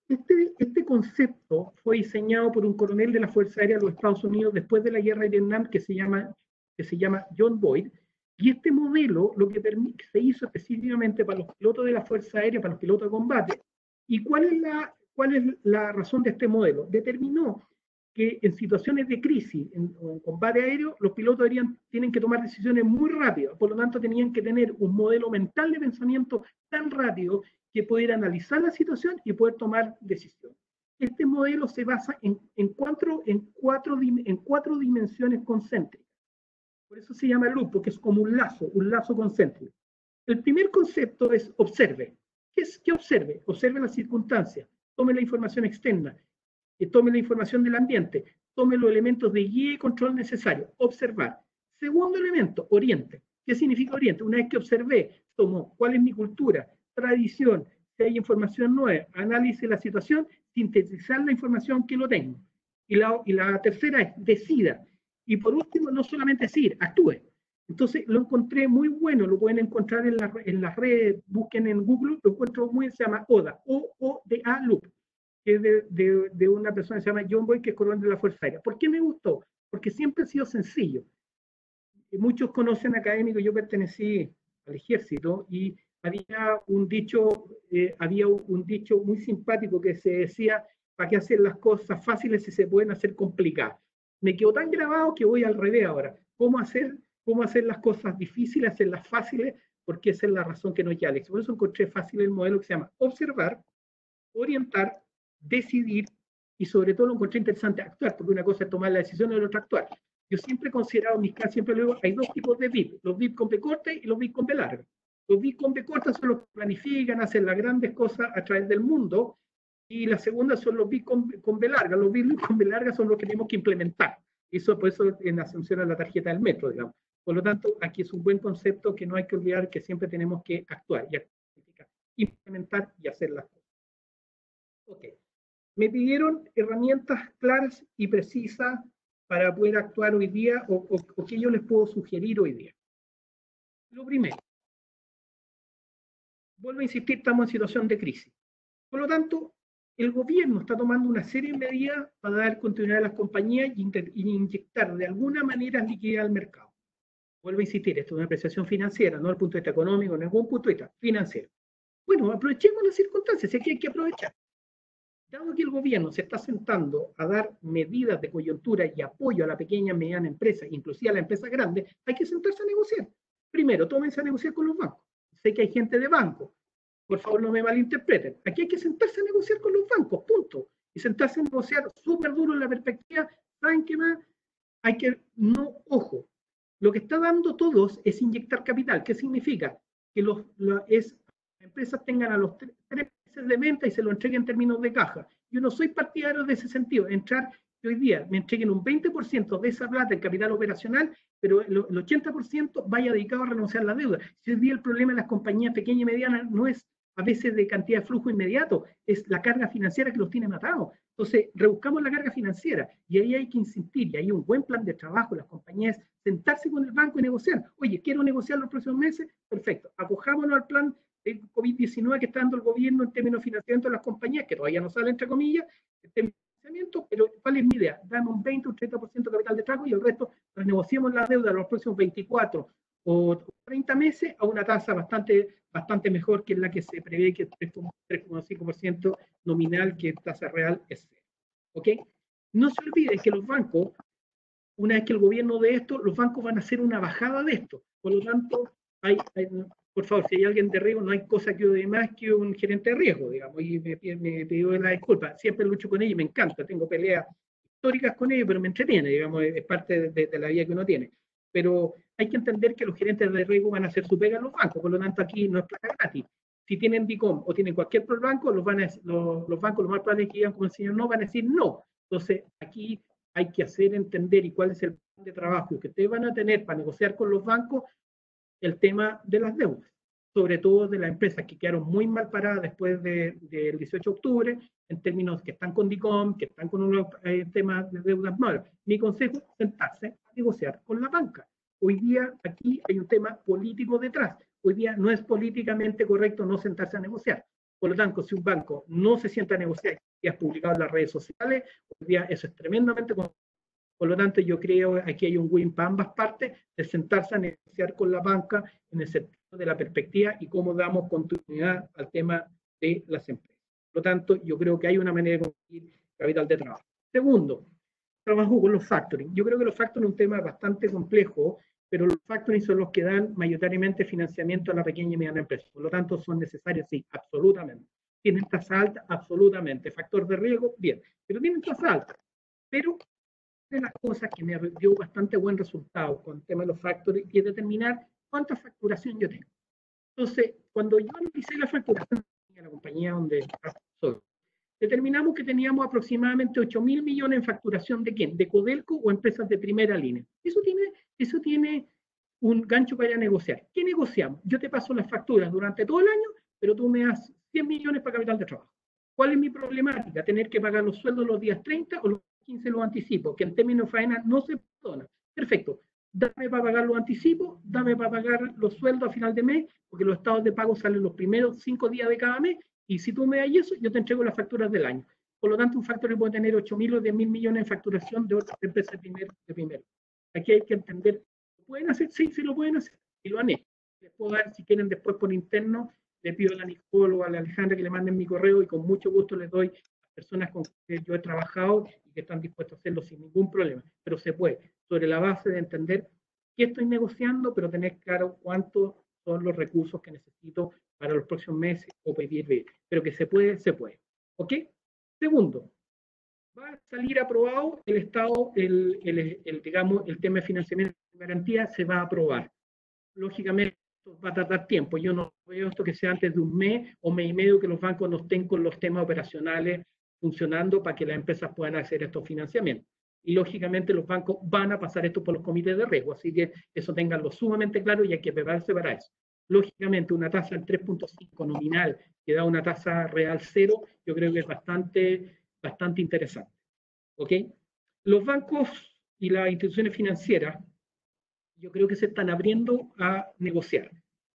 Este concepto fue diseñado por un coronel de la Fuerza Aérea de los Estados Unidos después de la guerra de Vietnam que se llama John Boyd, y este modelo lo que se hizo específicamente para los pilotos de la Fuerza Aérea, para los pilotos de combate. ¿Y cuál es la razón de este modelo? Determinó que en situaciones de crisis, en combate aéreo, los pilotos tienen que tomar decisiones muy rápidas, por lo tanto tenían que tener un modelo mental de pensamiento tan rápido que pudiera analizar la situación y poder tomar decisiones. Este modelo se basa en cuatro dimensiones concéntricas. Por eso se llama loop, porque es como un lazo concéntrico. El primer concepto es observe. ¿Qué observe? Observe las circunstancias, tome la información externa, tome la información del ambiente, tome los elementos de guía y control necesarios, observar. Segundo elemento, oriente. ¿Qué significa oriente? Una vez que observé, tomo cuál es mi cultura, tradición, si hay información nueva, análisis la situación, sintetizar la información que lo tengo. Y la tercera es decida. Y por último, no solamente decir, actúe. Entonces lo encontré muy bueno, lo pueden encontrar en las redes, busquen en Google, lo encuentro muy, se llama ODA, OODA Loop, que es de una persona que se llama John Boyd, que es coronel de la Fuerza Aérea. ¿Por qué me gustó? Porque siempre ha sido sencillo. Muchos conocen académicos, yo pertenecí al ejército y había un dicho muy simpático que se decía, ¿para qué hacer las cosas fáciles si se pueden hacer complicadas? Me quedó tan grabado que voy al revés ahora. ¿Cómo hacer las cosas difíciles, hacerlas fáciles? Porque esa es la razón que nos llama. Por eso encontré fácil el modelo que se llama observar, orientar, decidir y sobre todo lo encontré interesante actuar, porque una cosa es tomar la decisión y la otra actuar. Yo siempre he considerado, en mis clases siempre lo digo, hay dos tipos de VIP, los VIP con B corta y los VIP con B larga. Los VIP con B corta son los que planifican, hacen las grandes cosas a través del mundo, Y la segunda son los BIC con B larga. Los BIC con B larga son los que tenemos que implementar. Eso, por eso en asunción a la tarjeta del metro, digamos. Por lo tanto, aquí es un buen concepto que no hay que olvidar que siempre tenemos que actuar y implementar y hacer las cosas. Ok. Me pidieron herramientas claras y precisas para poder actuar hoy día o que yo les puedo sugerir hoy día. Lo primero, vuelvo a insistir, estamos en situación de crisis. Por lo tanto, el gobierno está tomando una serie de medidas para dar continuidad a las compañías y inyectar de alguna manera liquidez al mercado. Vuelvo a insistir, esto es una apreciación financiera, no desde el punto de vista económico, no desde ningún punto de vista financiero. Bueno, aprovechemos las circunstancias, y aquí hay que aprovechar. Dado que el gobierno se está sentando a dar medidas de coyuntura y apoyo a la pequeña y mediana empresa, inclusive a la empresa grande, hay que sentarse a negociar. Primero, tómense a negociar con los bancos. Sé que hay gente de banco, por favor no me malinterpreten. Aquí hay que sentarse a negociar con los bancos, punto. Y sentarse a negociar súper duro en la perspectiva, ¿saben qué más? Hay que, no, ojo, lo que está dando todos es inyectar capital. ¿Qué significa? Que las empresas tengan a los 3 meses de venta y se lo entreguen en términos de caja. Yo no soy partidario de ese sentido, entrar que hoy día me entreguen un 20% de esa plata en capital operacional, pero el 80% vaya dedicado a renunciar a la deuda. Si hoy día el problema de las compañías pequeñas y medianas no es a veces de cantidad de flujo inmediato, es la carga financiera que los tiene matados. Entonces, rebuscamos la carga financiera y ahí hay que insistir, y hay un buen plan de trabajo, las compañías, sentarse con el banco y negociar. Oye, quiero negociar los próximos meses, perfecto, acojámonos al plan de COVID-19 que está dando el gobierno en términos de financiamiento de las compañías, que todavía no sale entre comillas, pero ¿cuál es mi idea? Dame un 20 o un 30% de capital de trabajo y el resto renegociemos la deuda de los próximos 24 o 30 meses a una tasa bastante mejor que la que se prevé, que es 3,5% nominal, que tasa real es 0. ¿Ok? No se olvide que los bancos, una vez que el gobierno de esto, los bancos van a hacer una bajada de esto. Por lo tanto, por favor, si hay alguien de riesgo, no hay cosa que odie más que un gerente de riesgo, digamos, y me pido la disculpa. Siempre lucho con ellos y me encanta, tengo peleas históricas con ellos, pero me entretiene, digamos, es parte de la vida que uno tiene. Pero hay que entender que los gerentes de riesgo van a hacer su pega en los bancos, por lo tanto aquí no es plata gratis. Si tienen DICOM o tienen cualquier banco, los bancos, los más probable que digan como el señor no, van a decir no. Entonces aquí hay que hacer entender y cuál es el plan de trabajo que ustedes van a tener para negociar con los bancos el tema de las deudas, sobre todo de las empresas que quedaron muy mal paradas después del 18 de octubre, en términos que están con DICOM, que están con unos temas de deudas malas. Mi consejo es sentarse a negociar con la banca. Hoy día aquí hay un tema político detrás. Hoy día no es políticamente correcto no sentarse a negociar. Por lo tanto, si un banco no se sienta a negociar y has publicado en las redes sociales, hoy día eso es tremendamente. Por lo tanto, yo creo que aquí hay un win para ambas partes de sentarse a negociar con la banca en el sentido de la perspectiva y cómo damos continuidad al tema de las empresas. Por lo tanto, yo creo que hay una manera de conseguir capital de trabajo. Segundo, trabajo con los factoring. Yo creo que los factoring es un tema bastante complejo, pero los factoring son los que dan mayoritariamente financiamiento a la pequeña y mediana empresa. Por lo tanto, son necesarios, sí, absolutamente. ¿Tienen tasa alta? Absolutamente. ¿Factor de riesgo? Bien. Pero tienen tasa alta. Pero de las cosas que me dio bastante buen resultado con el tema de los factores y es determinar cuánta facturación yo tengo. Entonces, cuando yo analicé la facturación de la compañía donde soy, determinamos que teníamos aproximadamente 8.000 millones en facturación de ¿quién? De Codelco o empresas de primera línea. Eso tiene un gancho para ir a negociar. ¿Qué negociamos? Yo te paso las facturas durante todo el año, pero tú me das 100 millones para capital de trabajo. ¿Cuál es mi problemática? Tener que pagar los sueldos los días 30 o los 15 los anticipos, que en términos de faena no se perdona. Perfecto. Dame para pagar los anticipos, dame para pagar los sueldos a final de mes, porque los estados de pago salen los primeros 5 días de cada mes, y si tú me das eso, yo te entrego las facturas del año. Por lo tanto, un factor puede tener 8.000 o 10.000 millones en facturación de otras empresas de primero. Aquí hay que entender, ¿lo pueden hacer? Sí, sí lo pueden hacer, y lo han hecho. Les puedo dar, si quieren, después por interno, le pido a la Nicole o a la Alejandra que le manden mi correo y con mucho gusto les doy a personas con que yo he trabajado y que están dispuestos a hacerlo sin ningún problema. Pero se puede, sobre la base de entender qué estoy negociando, pero tener claro cuántos son los recursos que necesito para los próximos meses o pedir. Pero que se puede, se puede. ¿Ok? Segundo, va a salir aprobado el Estado, digamos, el tema de financiamiento de garantía se va a aprobar. Lógicamente, va a tardar tiempo. Yo no veo esto que sea antes de un mes o mes y medio que los bancos no estén con los temas operacionales funcionando para que las empresas puedan hacer estos financiamientos. Y lógicamente los bancos van a pasar esto por los comités de riesgo, así que eso tenganlo sumamente claro y hay que prepararse para eso. Lógicamente una tasa del 3.5 nominal que da una tasa real cero, yo creo que es bastante interesante. ¿Ok? Los bancos y las instituciones financieras, yo creo que se están abriendo a negociar.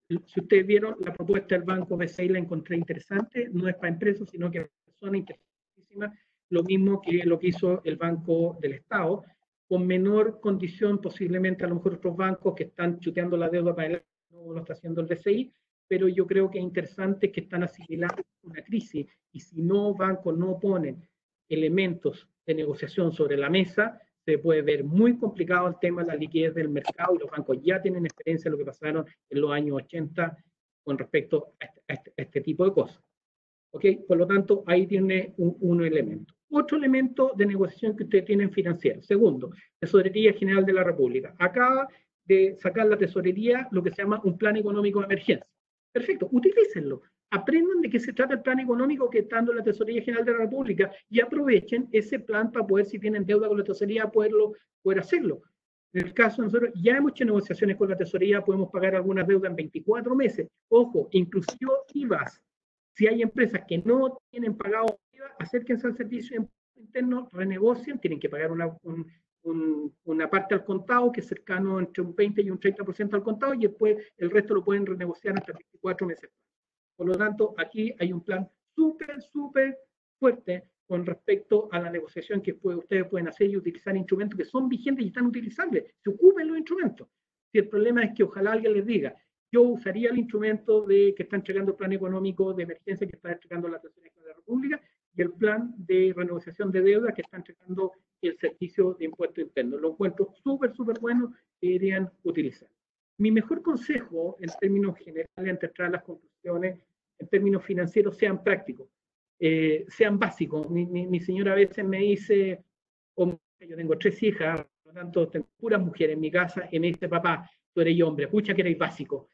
Si ustedes vieron la propuesta del Banco BCI, la encontré interesante, no es para empresas, sino que es para personas interesantísimas, lo mismo que lo que hizo el Banco del Estado, con menor condición posiblemente a lo mejor otros bancos que están chuteando la deuda para el no lo está haciendo el BCI, pero yo creo que es interesante que están asimilando una crisis y si no bancos no ponen elementos de negociación sobre la mesa, se puede ver muy complicado el tema de la liquidez del mercado y los bancos ya tienen experiencia de lo que pasaron en los años 80 con respecto a este tipo de cosas. ¿Ok? Por lo tanto, ahí tiene un elemento. Otro elemento de negociación que ustedes tienen financiero. Segundo, Tesorería General de la República. Acaba de sacar la Tesorería lo que se llama un plan económico de emergencia. Perfecto, utilícenlo. Aprendan de qué se trata el plan económico que está dando la Tesorería General de la República y aprovechen ese plan para poder, si tienen deuda con la Tesorería, poder hacerlo. En el caso de nosotros, ya hemos hecho negociaciones con la Tesorería, podemos pagar algunas deudas en 24 meses. Ojo, inclusive IVAs. Si hay empresas que no tienen pagado IVA, acérquense al servicio interno, renegocien, tienen que pagar una parte al contado, que es cercano entre un 20 y un 30% al contado, y después el resto lo pueden renegociar hasta 24 meses. Por lo tanto, aquí hay un plan súper fuerte con respecto a la negociación que ustedes pueden hacer y utilizar instrumentos que son vigentes y están utilizables. Se ocupen los instrumentos. Si el problema es que ojalá alguien les diga, yo usaría el instrumento que está entregando el plan económico de emergencia que está entregando la Tesorería de la República y el plan de renegociación de deuda que está entregando el servicio de impuesto interno. Lo encuentro súper bueno que deberían utilizar. Mi mejor consejo en términos generales, antes de entrar a las conclusiones, en términos financieros, sean prácticos, sean básicos. Mi señora a veces me dice, oh, yo tengo 3 hijas, por lo tanto tengo puras mujeres en mi casa, y me dice, papá, tú eres hombre, pucha que eres básico.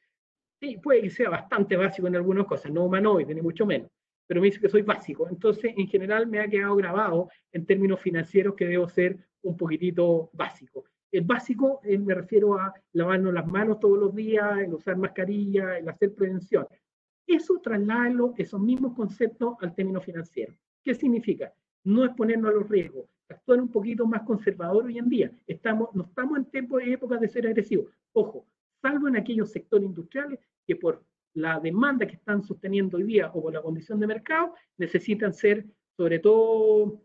Sí, puede que sea bastante básico en algunas cosas, no humanoide, ni mucho menos, pero me dice que soy básico. Entonces, en general, me ha quedado grabado en términos financieros que debo ser un poquitito básico. El básico, me refiero a lavarnos las manos todos los días, el usar mascarilla, el hacer prevención. Eso trasladarlo, esos mismos conceptos al término financiero. ¿Qué significa? No exponernos a los riesgos, actuar un poquito más conservador hoy en día. No estamos en tiempo de épocas de ser agresivos. Ojo, salvo en aquellos sectores industriales que por la demanda que están sosteniendo hoy día o por la condición de mercado, necesitan ser, sobre todo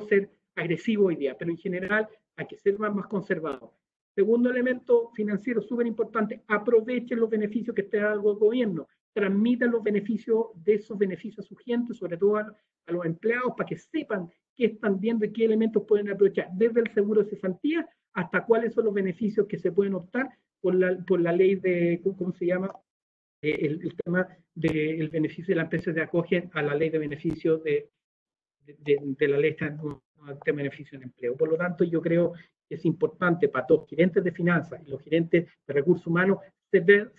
ser agresivos hoy día, pero en general hay que ser más conservador. Segundo elemento financiero súper importante, aprovechen los beneficios que está dando el gobierno, transmitan los beneficios de esos beneficios a su gente, sobre todo a los empleados, para que sepan qué están viendo y qué elementos pueden aprovechar, desde el seguro de cesantía hasta cuáles son los beneficios que se pueden optar por la ley de, ¿cómo se llama? El tema del beneficio de la empresa de acogen a la ley de beneficios de la ley de beneficio de empleo. Por lo tanto, yo creo que es importante para todos los gerentes de finanzas y los gerentes de recursos humanos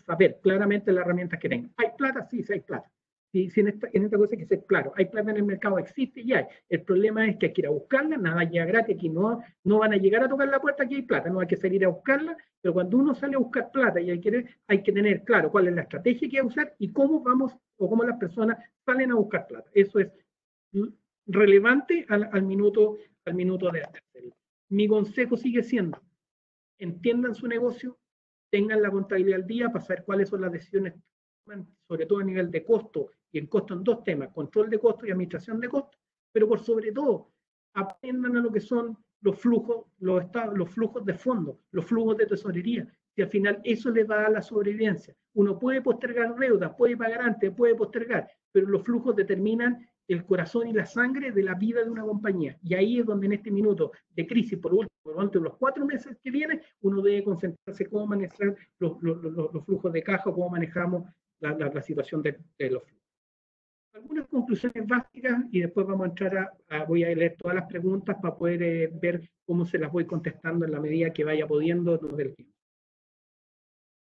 saber claramente las herramientas que tengan. ¿Hay plata? Sí hay plata. Sí, en esta cosa hay que ser claro. Hay plata en el mercado, existe y hay. El problema es que hay que ir a buscarla, nada llega gratis, aquí no van a llegar a tocar la puerta, aquí hay plata, no hay que salir a buscarla, pero cuando uno sale a buscar plata y hay que tener claro cuál es la estrategia que hay que usar y cómo vamos o cómo las personas salen a buscar plata. Eso es relevante al minuto de hacerlo. Mi consejo sigue siendo, entiendan su negocio, tengan la contabilidad al día para saber cuáles son las decisiones, sobre todo a nivel de costo, y el costo en 2 temas, control de costo y administración de costo, pero por sobre todo, aprendan a lo que son los flujos de fondos, los flujos de tesorería, y al final eso le da a la sobrevivencia. Uno puede postergar deudas, puede pagar antes, puede postergar, pero los flujos determinan el corazón y la sangre de la vida de una compañía. Y ahí es donde en este minuto de crisis, por último, durante los 4 meses que vienen, uno debe concentrarse en cómo manejar los flujos de caja, cómo manejamos la situación de los flujos. Algunas conclusiones básicas y después vamos a entrar voy a leer todas las preguntas para poder ver cómo se las voy contestando en la medida que vaya pudiendo del tiempo.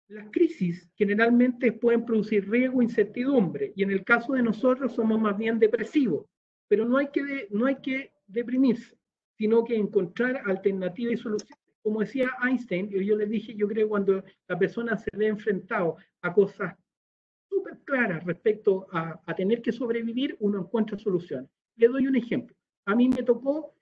Las crisis generalmente pueden producir riesgo e incertidumbre, y en el caso de nosotros somos más bien depresivos, pero no hay que deprimirse, sino que encontrar alternativas y soluciones. Como decía Einstein, yo les dije, yo creo que cuando la persona se ve enfrentado a cosas súper claras respecto a tener que sobrevivir, uno encuentra soluciones. Le doy un ejemplo. A mí me tocó,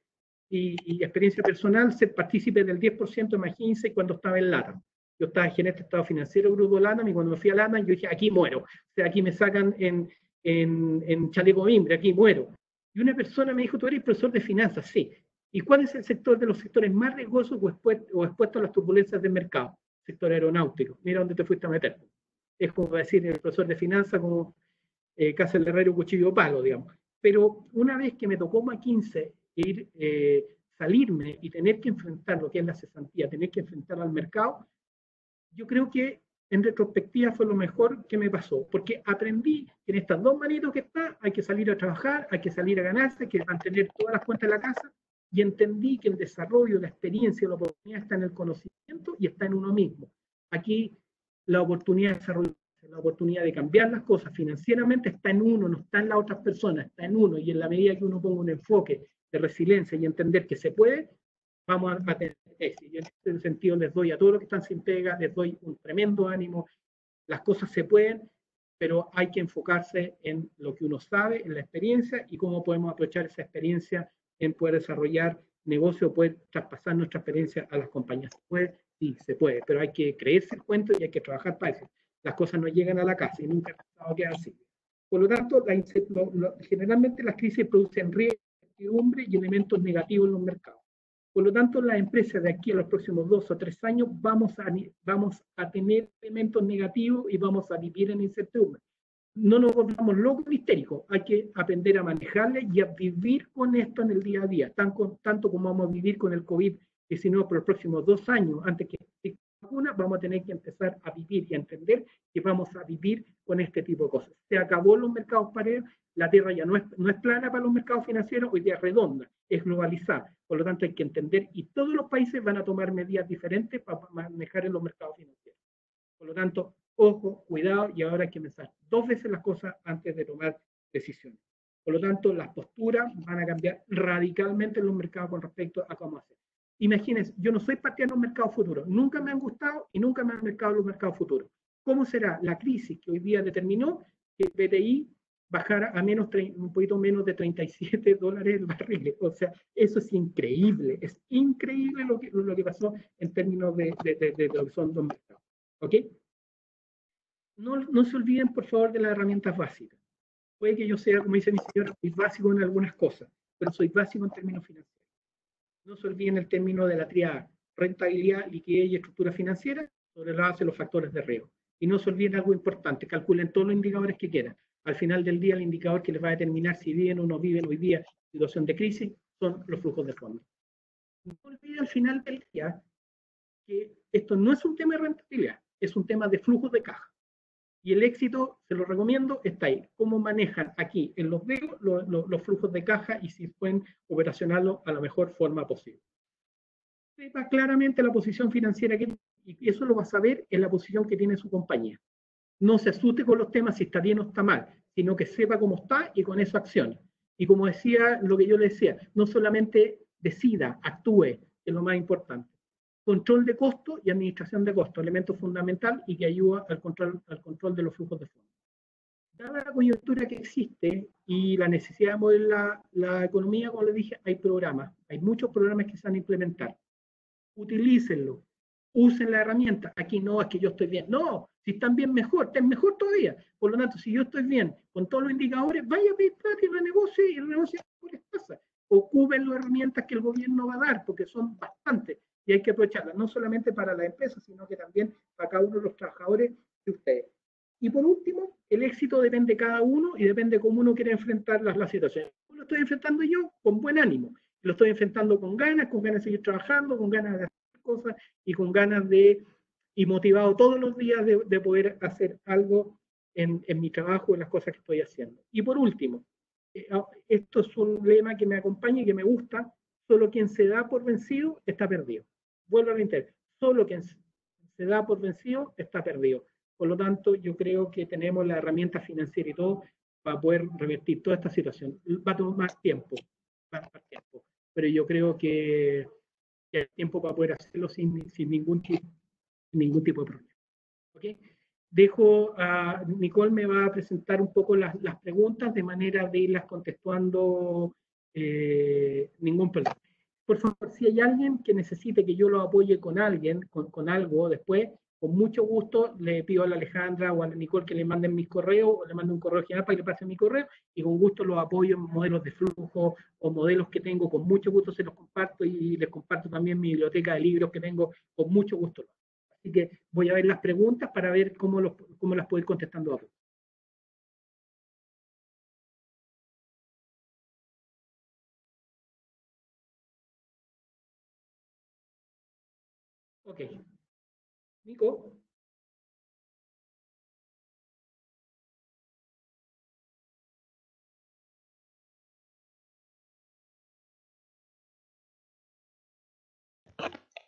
y experiencia personal, ser partícipe del 10% de McKinsey cuando estaba en LATAM. Yo estaba gerente de estado financiero del grupo LATAM, y cuando me fui a LATAM, yo dije, aquí muero. O sea, aquí me sacan en chaleco mimbre, aquí muero. Y una persona me dijo, tú eres profesor de finanzas, sí. ¿Y cuál es el sector de los sectores más riesgosos o expuestos a las turbulencias del mercado? Sector aeronáutico. Mira dónde te fuiste a meter. Es como decir el profesor de finanzas, como casa del herrero, cuchillo palo, digamos. Pero una vez que me tocó McKinsey ir, salirme y tener que enfrentar lo que es la cesantía, tener que enfrentar al mercado, yo creo que en retrospectiva fue lo mejor que me pasó, porque aprendí que en estas dos manitos que está, hay que salir a trabajar, hay que salir a ganarse, hay que mantener todas las cuentas en la casa, y entendí que el desarrollo, la experiencia, la oportunidad está en el conocimiento y está en uno mismo. Aquí la oportunidad de desarrollar, la oportunidad de cambiar las cosas financieramente está en uno, no está en las otras personas, está en uno, y en la medida que uno ponga un enfoque de resiliencia y entender que se puede, vamos a tener éxito. Y en ese sentido les doy a todos los que están sin pega, les doy un tremendo ánimo. Las cosas se pueden, pero hay que enfocarse en lo que uno sabe, en la experiencia, y cómo podemos aprovechar esa experiencia en poder desarrollar negocio, poder traspasar nuestra experiencia a las compañías. ¿Se puede? Sí, se puede, pero hay que creerse el cuento y hay que trabajar para eso. Las cosas no llegan a la casa y nunca va a quedar así. Por lo tanto, generalmente las crisis producen riesgo, incertidumbre y elementos negativos en los mercados. Por lo tanto, las empresas de aquí a los próximos 2 o 3 años vamos a tener elementos negativos y vamos a vivir en incertidumbre. No nos volvamos locos ni histéricos, hay que aprender a manejarle y a vivir con esto en el día a día, tanto como vamos a vivir con el COVID-19 por los próximos 2 años, antes que exista vacuna, vamos a tener que empezar a vivir y a entender que vamos a vivir con este tipo de cosas. Se acabó los mercados paralelos, la Tierra ya no es plana para los mercados financieros, hoy día es redonda, es globalizada, por lo tanto hay que entender, y todos los países van a tomar medidas diferentes para manejar en los mercados financieros. Por lo tanto, ojo, cuidado, y ahora hay que pensar 2 veces las cosas antes de tomar decisiones. Por lo tanto, las posturas van a cambiar radicalmente en los mercados con respecto a cómo hacer. Imagínense, yo no soy partidario de los mercados futuros, nunca me han gustado y nunca me han mercado los mercados futuros. ¿Cómo será la crisis que hoy día determinó que el BTI bajara a un poquito menos de $37 el barril? O sea, eso es increíble lo que pasó en términos de lo que son los mercados. ¿Ok? No se olviden, por favor, de las herramientas básicas. Puede que yo sea, como dice mi señora, soy básico en algunas cosas, pero soy básico en términos financieros. No se olviden el término de la triada: rentabilidad, liquidez y estructura financiera sobre la base de los factores de riesgo. Y no se olviden algo importante: calculen todos los indicadores que quieran. Al final del día, el indicador que les va a determinar si viven o no viven hoy día situación de crisis son los flujos de fondos. No olviden al final del día que esto no es un tema de rentabilidad, es un tema de flujos de caja. Y el éxito, se lo recomiendo, está ahí. Cómo manejan aquí en los dedos los flujos de caja y si pueden operacionarlo a la mejor forma posible. Sepa claramente la posición financiera que tiene, y eso lo va a saber en la posición que tiene su compañía. No se asuste con los temas si está bien o está mal, sino que sepa cómo está y con eso accione. Y como decía, lo que yo le decía, no solamente decida, actúe, que es lo más importante. Control de costo y administración de costo, elemento fundamental y que ayuda al control de los flujos de fondos. Dada la coyuntura que existe y la necesidad de mover la economía, como les dije, hay programas, hay muchos programas que se van a implementar. Utilícenlo, usen la herramienta. Aquí no es que yo estoy bien, no, si están bien mejor, estén mejor todavía. Por lo tanto, si yo estoy bien con todos los indicadores, vaya a pedir plata y renegocie y renegocie mejores tasas. Ocupen las herramientas que el gobierno va a dar, porque son bastantes y hay que aprovecharlas, no solamente para las empresas, sino que también para cada uno de los trabajadores de ustedes. Y por último, el éxito depende de cada uno y depende de cómo uno quiere enfrentar las situaciones. ¿Cómo lo estoy enfrentando yo? Con buen ánimo. Lo estoy enfrentando con ganas de seguir trabajando, con ganas de hacer cosas y con ganas y motivado todos los días de poder hacer algo en mi trabajo, en las cosas que estoy haciendo. Y por último, esto es un lema que me acompaña y que me gusta: solo quien se da por vencido está perdido. Vuelvo a reiterar, solo quien se se da por vencido, está perdido. Por lo tanto, yo creo que tenemos la herramienta financiera y todo para poder revertir toda esta situación. Va a tomar tiempo, va a tomar tiempo, pero yo creo que hay tiempo para poder hacerlo sin ningún tipo de problema. ¿Okay? Dejo a Nicole, me va a presentar un poco las preguntas de manera de irlas contestando ningún problema. Por favor, si hay alguien que necesite que yo lo apoye con alguien, con algo después, con mucho gusto le pido a la Alejandra o a la Nicole que le manden mis correos o le manden un correo general para que le pasen mi correo y con gusto los apoyo en modelos de flujo o modelos que tengo, con mucho gusto se los comparto y les comparto también mi biblioteca de libros que tengo, con mucho gusto. Así que voy a ver las preguntas para ver cómo las puedo ir contestando a todos. Ok. Nico.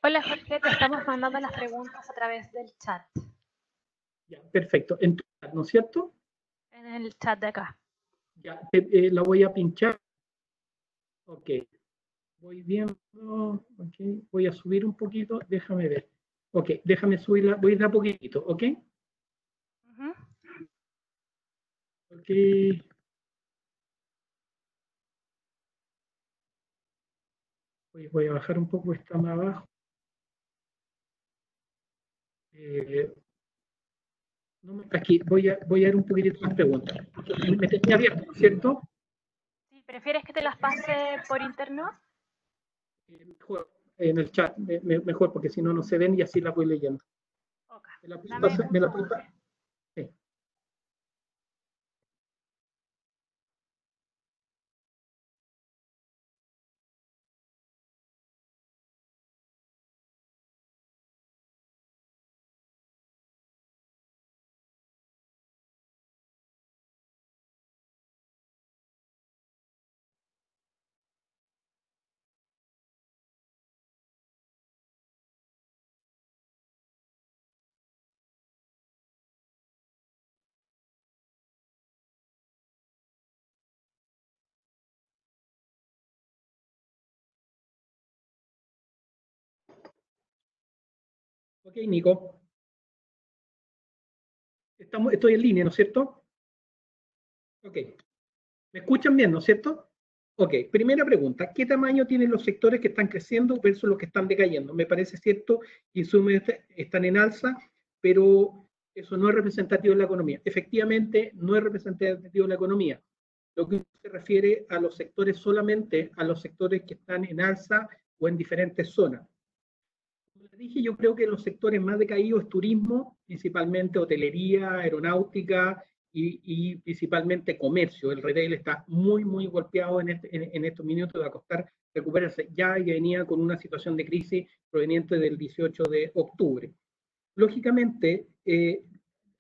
Hola Jorge, te estamos mandando las preguntas a través del chat. Ya, perfecto. En tu chat, ¿no es cierto? En el chat de acá. Ya, la voy a pinchar. Ok. Voy viendo. Ok. Voy a subir un poquito. Déjame ver. Ok, déjame subirla. Voy a ir de a poquitito. Ok. Ok. Voy a bajar un poco, está más abajo. Aquí voy a ver un poquitito más preguntas. Me tenía abierto, ¿no es cierto? Sí, ¿prefieres que te las pase por interno? Mejor, en el chat, mejor, porque si no, no se ven y así la voy leyendo. Okay. Me la puedo pasar. Sí. Ok, Nico. Estoy en línea, ¿no es cierto? Ok. ¿Me escuchan bien, no es cierto? Ok, primera pregunta. ¿Qué tamaño tienen los sectores que están creciendo versus los que están decayendo? Me parece cierto, insumos están en alza, pero eso no es representativo de la economía. Efectivamente, no es representativo de la economía. Lo que se refiere a los sectores solamente a los sectores que están en alza o en diferentes zonas. Como les dije, yo creo que los sectores más decaídos es turismo, principalmente hotelería, aeronáutica y principalmente comercio. El retail está muy golpeado en estos minutos, va a costar recuperarse. Ya venía con una situación de crisis proveniente del 18 de octubre. Lógicamente,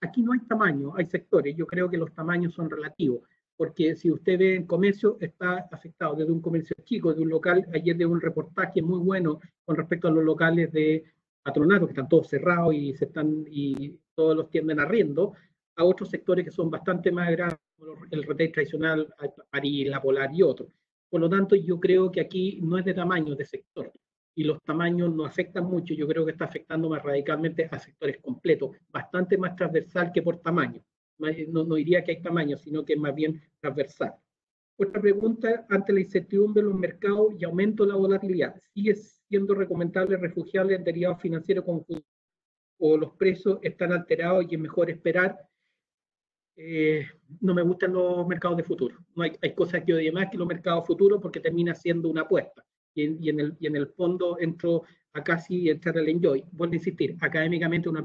aquí no hay tamaño, hay sectores. Yo creo que los tamaños son relativos, porque si usted ve en comercio, está afectado desde un comercio chico, de un local. Ayer de un reportaje muy bueno con respecto a los locales de patronato, que están todos cerrados y todos los tienden arriendo, a otros sectores que son bastante más grandes, como el retail tradicional, París, La Polar y otros. Por lo tanto, yo creo que aquí no es de tamaño, es de sector y los tamaños no afectan mucho. Yo creo que está afectando más radicalmente a sectores completos, bastante más transversal que por tamaño. No diría que hay tamaño, sino que es más bien transversal. Otra pregunta, ante la incertidumbre de los mercados y aumento de la volatilidad, ¿sigue siendo recomendable refugiarse en derivados financieros conjuntos o los precios están alterados y es mejor esperar? No me gustan los mercados de futuro. No hay cosas que odie más que los mercados futuros porque termina siendo una apuesta. Y en el fondo entro a casi entrar al enjoy. Vuelvo a insistir, académicamente una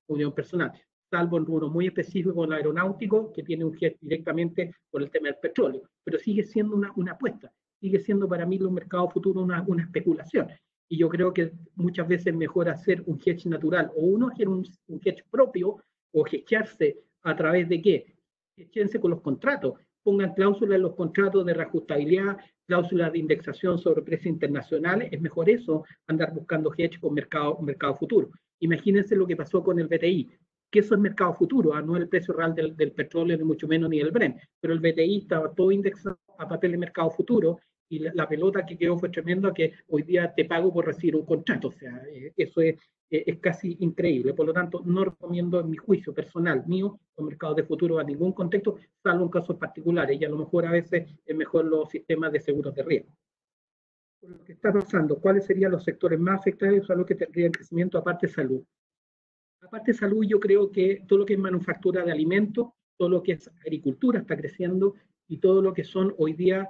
opinión personal, salvo en rubro muy específico con el aeronáutico, que tiene un hedge directamente por el tema del petróleo. Pero sigue siendo una apuesta. Sigue siendo para mí los mercados futuros una especulación. Y yo creo que muchas veces es mejor hacer un hedge natural o uno hacer un hedge propio o hedgearse a través de qué? Hedgense con los contratos. Pongan cláusulas en los contratos de reajustabilidad, cláusulas de indexación sobre precios internacionales. Es mejor eso, andar buscando hedge con mercado futuro. Imagínense lo que pasó con el BTI, que eso es mercado futuro, no el precio real del petróleo, ni mucho menos ni el Brent, pero el BTI estaba todo indexado a papel de mercado futuro, y la pelota que quedó fue tremenda, que hoy día te pago por recibir un contrato, o sea, eso es casi increíble. Por lo tanto, no recomiendo, en mi juicio personal mío, los mercados de futuro a ningún contexto, salvo en casos particulares, y a lo mejor a veces es mejor los sistemas de seguros de riesgo. Por lo que está pasando, ¿cuáles serían los sectores más afectados a los que tendrían crecimiento aparte de salud? Aparte de salud, yo creo que todo lo que es manufactura de alimentos, todo lo que es agricultura está creciendo, y todo lo que son hoy día,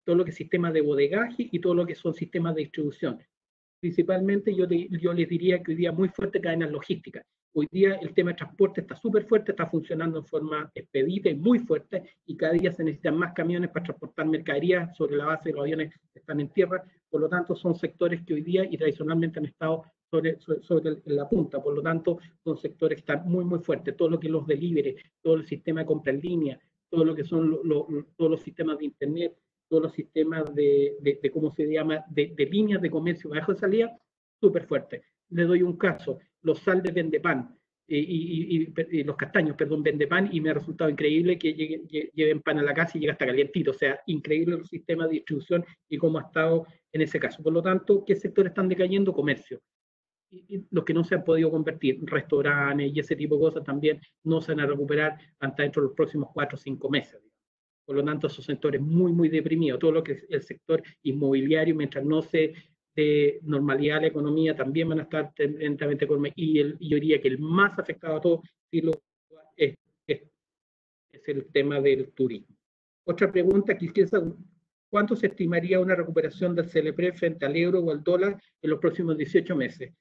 todo lo que es sistemas de bodegaje y todo lo que son sistemas de distribución. Principalmente yo les diría que hoy día muy fuerte cadenas logísticas. Hoy día el tema de transporte está súper fuerte, está funcionando en forma expedita y muy fuerte, y cada día se necesitan más camiones para transportar mercaderías sobre la base de los aviones que están en tierra. Por lo tanto, son sectores que hoy día y tradicionalmente han estado sobre la punta. Por lo tanto, son sectores que están muy, muy fuertes. Todo lo que es los delivery, todo el sistema de compra en línea, todo lo que son todos los sistemas de internet, todos los sistemas de ¿cómo se llama?, de líneas de comercio bajo de salida, súper fuerte. Le doy un caso, los saldes vende pan y los castaños, perdón, vende pan, y me ha resultado increíble que lleven pan a la casa y llega hasta calientito. O sea, increíble el sistema de distribución y cómo ha estado en ese caso. Por lo tanto, ¿qué sectores están decayendo? Comercio. Y los que no se han podido convertir, restaurantes y ese tipo de cosas, también no se van a recuperar hasta dentro de los próximos 4 o 5 meses. Por lo tanto, esos sectores muy, muy deprimidos. Todo lo que es el sector inmobiliario, mientras no se dé normalidad a la economía, también van a estar lentamente con... Y yo diría que el más afectado a todo es, es, es el tema del turismo. Otra pregunta que quisiera saber: ¿cuánto se estimaría una recuperación del CLP frente al euro o al dólar en los próximos 18 meses?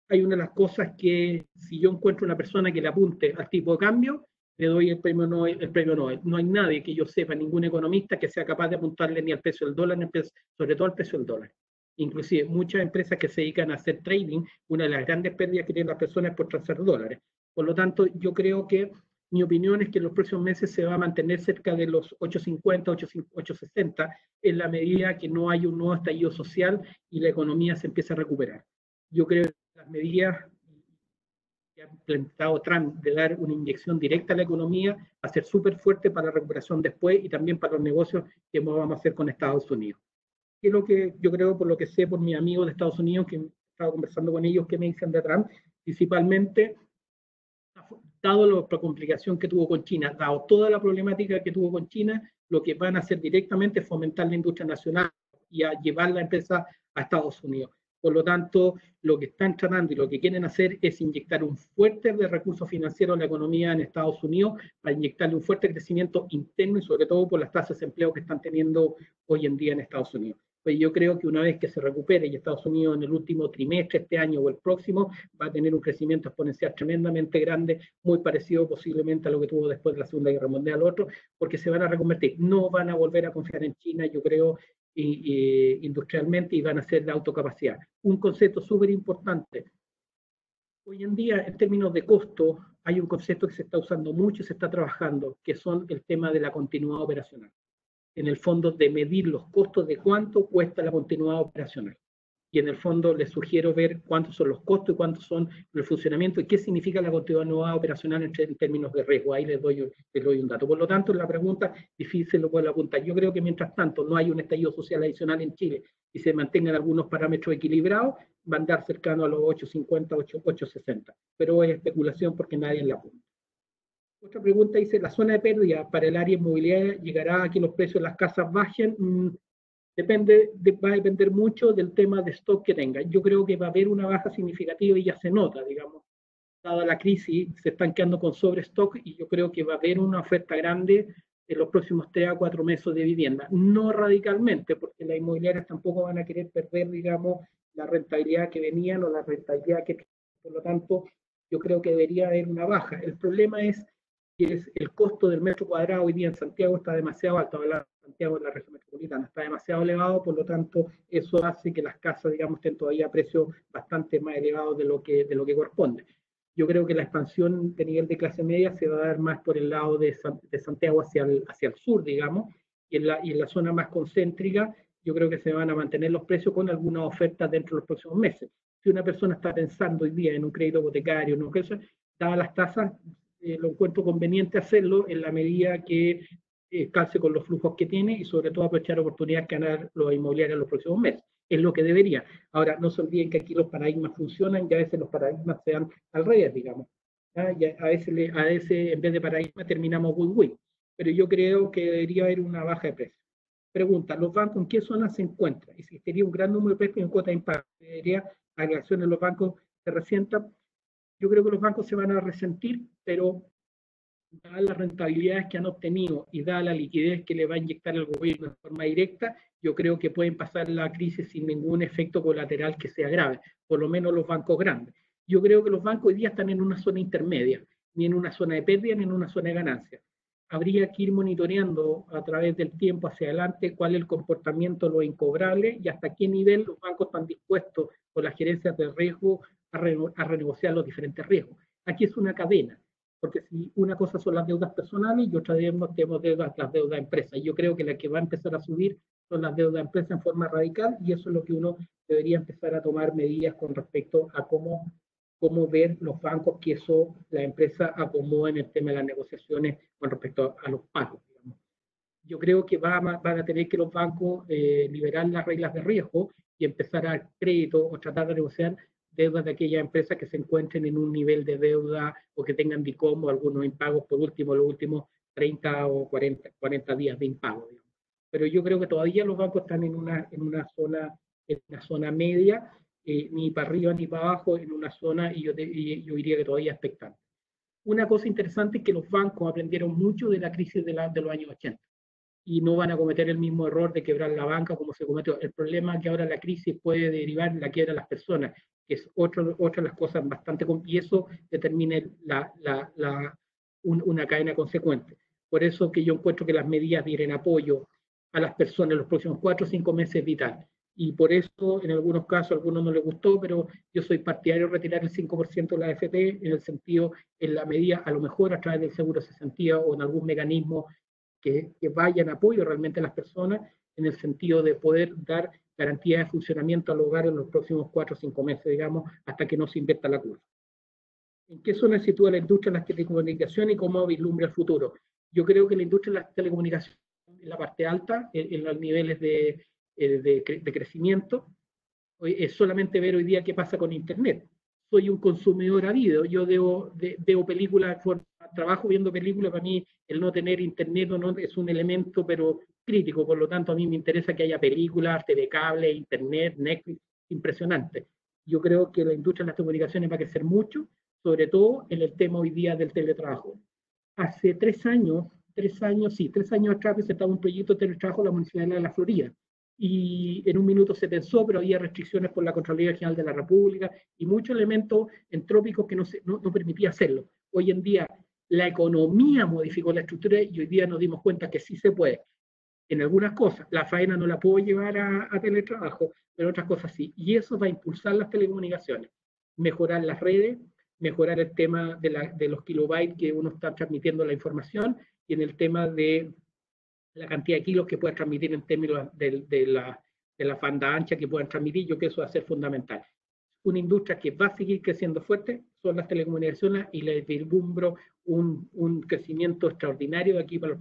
Hay una de las cosas que, si yo encuentro una persona que le apunte al tipo de cambio, le doy el premio Nobel. No hay nadie que yo sepa, ningún economista, que sea capaz de apuntarle ni al precio del dólar, ni al precio, sobre todo al precio del dólar. Inclusive muchas empresas que se dedican a hacer trading, una de las grandes pérdidas que tienen las personas es por transfer dólares. Por lo tanto, yo creo que mi opinión es que en los próximos meses se va a mantener cerca de los 8.50, 8.60, en la medida que no hay un nuevo estallido social y la economía se empieza a recuperar. Yo creo que las medidas que ha implementado Trump de dar una inyección directa a la economía va a ser súper fuerte para la recuperación después, y también para los negocios que vamos a hacer con Estados Unidos. Que es lo que yo creo, por lo que sé por mis amigos de Estados Unidos, que he estado conversando con ellos, que me dicen de Trump, principalmente, dado la complicación que tuvo con China, dado toda la problemática que tuvo con China, lo que van a hacer directamente es fomentar la industria nacional y a llevar la empresa a Estados Unidos. Por lo tanto, lo que están tratando y lo que quieren hacer es inyectar un fuerte de recursos financieros a la economía en Estados Unidos, para inyectarle un fuerte crecimiento interno, y sobre todo por las tasas de empleo que están teniendo hoy en día en Estados Unidos. Pues yo creo que una vez que se recupere, y Estados Unidos en el último trimestre, este año o el próximo, va a tener un crecimiento exponencial tremendamente grande, muy parecido posiblemente a lo que tuvo después de la Segunda Guerra Mundial, otro, porque se van a reconvertir, no van a volver a confiar en China, yo creo, industrialmente, y van a hacer la autocapacidad. Un concepto súper importante. Hoy en día, en términos de costo, hay un concepto que se está usando mucho y se está trabajando, que son el tema de la continuidad operacional. En el fondo, de medir los costos de cuánto cuesta la continuidad operacional. Y en el fondo les sugiero ver cuántos son los costos y cuántos son el funcionamiento y qué significa la continuidad operacional en términos de riesgo. Ahí les doy un dato. Por lo tanto, la pregunta difícil lo puedo apuntar. Yo creo que mientras tanto no hay un estallido social adicional en Chile y se mantengan algunos parámetros equilibrados, va a andar cercano a los 8.50, 8.60. Pero es especulación porque nadie la apunta. Otra pregunta dice: ¿la zona de pérdida para el área inmobiliaria llegará a que los precios de las casas bajen? Va a depender mucho del tema de stock que tenga. Yo creo que va a haber una baja significativa y ya se nota, digamos, dada la crisis, se están quedando con sobrestock, y yo creo que va a haber una oferta grande en los próximos 3 a 4 meses de vivienda. No radicalmente, porque las inmobiliarias tampoco van a querer perder, digamos, la rentabilidad que venían o la rentabilidad que... Por lo tanto, yo creo que debería haber una baja. El problema es que el costo del metro cuadrado hoy día en Santiago está demasiado alto. Santiago, en la región metropolitana, está demasiado elevado, por lo tanto, eso hace que las casas, digamos, estén todavía a precios bastante más elevados de lo que corresponde. Yo creo que la expansión de nivel de clase media se va a dar más por el lado de Santiago hacia el sur, digamos, y en la zona más concéntrica yo creo que se van a mantener los precios con algunas ofertas dentro de los próximos meses. Si una persona está pensando hoy día en un crédito hipotecario, ¿no? Dadas las tasas, lo encuentro conveniente hacerlo en la medida que calce con los flujos que tiene y sobre todo aprovechar oportunidades que ganar los inmobiliarios en los próximos meses. Es lo que debería. Ahora, no se olviden que aquí los paradigmas funcionan y a veces los paradigmas se dan al revés, digamos. Y a veces en vez de paradigma terminamos win-win. Pero yo creo que debería haber una baja de precios. Pregunta, ¿los bancos en qué zona se encuentran? ¿Existiría un gran número de precios en cuota de impacto? ¿Debería agregación en los bancos se resientan? Yo creo que los bancos se van a resentir, pero dadas las rentabilidades que han obtenido y dada la liquidez que le va a inyectar el gobierno de forma directa, yo creo que pueden pasar la crisis sin ningún efecto colateral que sea grave, por lo menos los bancos grandes. Yo creo que los bancos hoy día están en una zona intermedia, ni en una zona de pérdida ni en una zona de ganancia. Habría que ir monitoreando a través del tiempo hacia adelante cuál es el comportamiento de los incobrables y hasta qué nivel los bancos están dispuestos con las gerencias de riesgo a renegociar los diferentes riesgos. Aquí es una cadena, porque si una cosa son las deudas personales y otra tenemos deudas, las deudas de empresas. Y yo creo que la que va a empezar a subir son las deudas de empresas en forma radical y eso es lo que uno debería empezar a tomar medidas con respecto a cómo ver los bancos que eso la empresa acomoda en el tema de las negociaciones con respecto a los pagos. Digamos. Yo creo que van a tener que los bancos liberar las reglas de riesgo y empezar a dar crédito o tratar de negociar deudas de aquellas empresas que se encuentren en un nivel de deuda o que tengan DICOM o algunos impagos por último, los últimos 30 o 40 días de impago. Digamos. Pero yo creo que todavía los bancos están en una zona media, ni para arriba ni para abajo, en una zona, y yo diría que todavía expectante. Una cosa interesante es que los bancos aprendieron mucho de la crisis de los años 80 y no van a cometer el mismo error de quebrar la banca como se cometió. El problema es que ahora la crisis puede derivar en la quiebra de las personas, que es otra de las cosas bastante, y eso determina una cadena consecuente. Por eso que yo encuentro que las medidas de ir en apoyo a las personas en los próximos 4 o 5 meses es vital. Y por eso, en algunos casos, a algunos no les gustó, pero yo soy partidario de retirar el 5% de la AFP en el sentido, en la medida, a lo mejor a través del seguro de cesantía o en algún mecanismo que vaya en apoyo realmente a las personas, en el sentido de poder dar garantías de funcionamiento al hogar en los próximos 4 o 5 meses, digamos, hasta que no se invierta la curva. ¿En qué zona se sitúa la industria de las telecomunicaciones y cómo vislumbra el futuro? Yo creo que la industria de las telecomunicaciones en la parte alta, en los niveles de crecimiento, es solamente ver hoy día qué pasa con Internet. Soy un consumidor ávido, yo veo películas, trabajo viendo películas, para mí el no tener Internet no es un elemento pero crítico, por lo tanto a mí me interesa que haya películas, TV cable, Internet, Netflix, impresionante. Yo creo que la industria de las telecomunicaciones va a crecer mucho, sobre todo en el tema hoy día del teletrabajo. Hace 3 años atrás presentaba un proyecto de teletrabajo en la Municipalidad de la Florida. Y en un minuto se pensó, pero había restricciones por la Contraloría General de la República y muchos elementos entrópicos que no permitía hacerlo. Hoy en día la economía modificó la estructura y hoy día nos dimos cuenta que sí se puede. En algunas cosas, la faena no la puedo llevar a teletrabajo, pero en otras cosas sí. Y eso va a impulsar las telecomunicaciones, mejorar las redes, mejorar el tema de los kilobytes que uno está transmitiendo la información y en el tema de la cantidad de kilos que puedan transmitir en términos de la banda ancha que puedan transmitir, yo creo que eso va a ser fundamental. Una industria que va a seguir creciendo fuerte son las telecomunicaciones y les vislumbro un crecimiento extraordinario de aquí para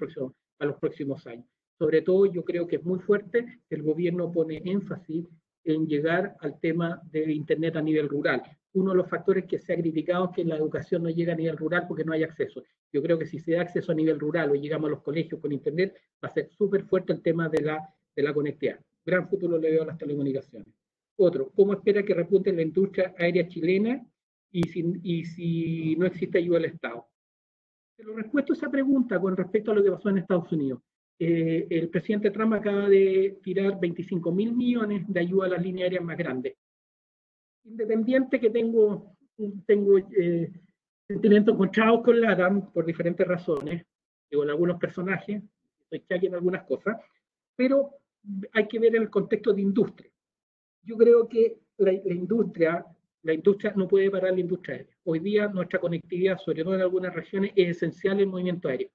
los próximos años. Sobre todo yo creo que es muy fuerte que el gobierno pone énfasis en llegar al tema de Internet a nivel rural. Uno de los factores que se ha criticado es que la educación no llega a nivel rural porque no hay acceso. Yo creo que si se da acceso a nivel rural o llegamos a los colegios con Internet, va a ser súper fuerte el tema de la conectividad. Gran futuro le veo a las telecomunicaciones. Otro, ¿cómo espera que repunte la industria aérea chilena y si no existe ayuda del Estado? Pero respuesto a esa pregunta con respecto a lo que pasó en Estados Unidos. El presidente Trump acaba de tirar 25.000 millones de ayuda a las líneas aéreas más grandes. Independiente que tengo sentimientos encontrados con LATAM por diferentes razones, con algunos personajes, soy chaque en algunas cosas, pero hay que ver el contexto de industria. Yo creo que la industria no puede parar la industria aérea. Hoy día nuestra conectividad, sobre todo en algunas regiones, es esencial en el movimiento aéreo.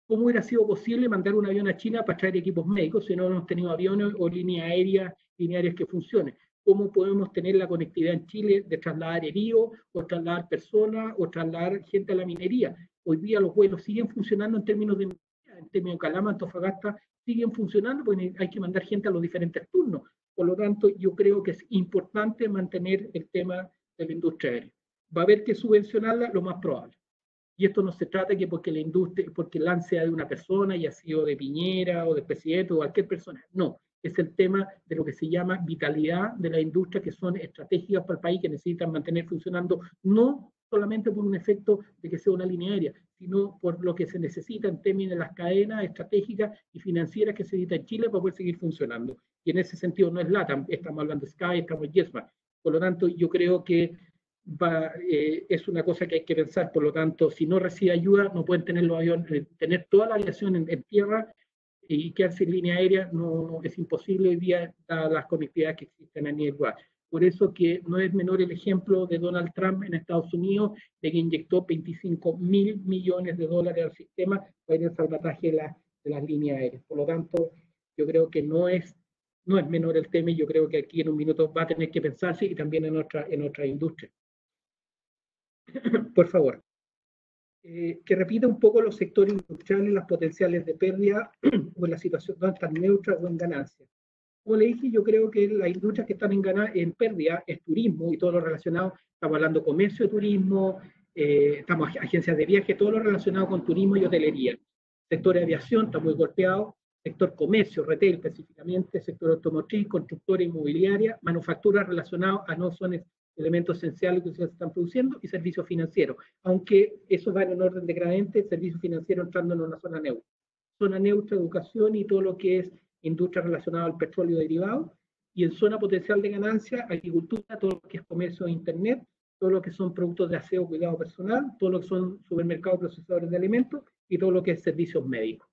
¿Cómo hubiera sido posible mandar un avión a China para traer equipos médicos si no hemos tenido aviones o líneas aéreas que funcionen? cómo podemos tener la conectividad en Chile de trasladar heridos, o trasladar personas, o trasladar gente a la minería. Hoy día los vuelos siguen funcionando en términos de Calama, Antofagasta, siguen funcionando porque hay que mandar gente a los diferentes turnos. Por lo tanto, yo creo que es importante mantener el tema de la industria aérea. ¿Va a haber que subvencionarla? Lo más probable. Y esto no se trata que porque la industria, porque el LAN sea de una persona y ha sido de Piñera o del presidente o cualquier persona. No, es el tema de lo que se llama vitalidad de la industria, que son estratégicas para el país, que necesitan mantener funcionando, no solamente por un efecto de que sea una línea aérea, sino por lo que se necesita en términos de las cadenas estratégicas y financieras que se necesita en Chile para poder seguir funcionando. Y en ese sentido no es LATAM, estamos hablando de Sky, estamos en Yesma. Por lo tanto, yo creo que es una cosa que hay que pensar. Por lo tanto, si no recibe ayuda, no pueden tener los aviones, tener toda la aviación en tierra y quedarse en línea aérea, no, es imposible hoy día, dadas las conectividades que existen a nivel global. Por eso que no es menor el ejemplo de Donald Trump en Estados Unidos, de que inyectó 25.000 millones de dólares al sistema para ir al salvataje de las líneas aéreas. Por lo tanto, yo creo que no es menor el tema, y yo creo que aquí en un minuto va a tener que pensarse, y también en otra industria. Por favor. Que repita un poco los sectores industriales, las potenciales de pérdida o en la situación donde están neutras o en ganancia. Como le dije, yo creo que las industrias que están en pérdida es turismo y todo lo relacionado. Estamos hablando de comercio, turismo, estamos agencias de viaje, todo lo relacionado con turismo y hotelería. Sector de aviación está muy golpeado, sector comercio, retail específicamente, sector automotriz, constructora inmobiliaria, manufactura relacionada a no son elementos esenciales que se están produciendo, y servicios financieros, aunque eso va en orden decadente, servicios financieros entrando en una zona neutra. Zona neutra, educación y todo lo que es industria relacionada al petróleo derivado, y en zona potencial de ganancia, agricultura, todo lo que es comercio e internet, todo lo que son productos de aseo, cuidado personal, todo lo que son supermercados, procesadores de alimentos, y todo lo que es servicios médicos.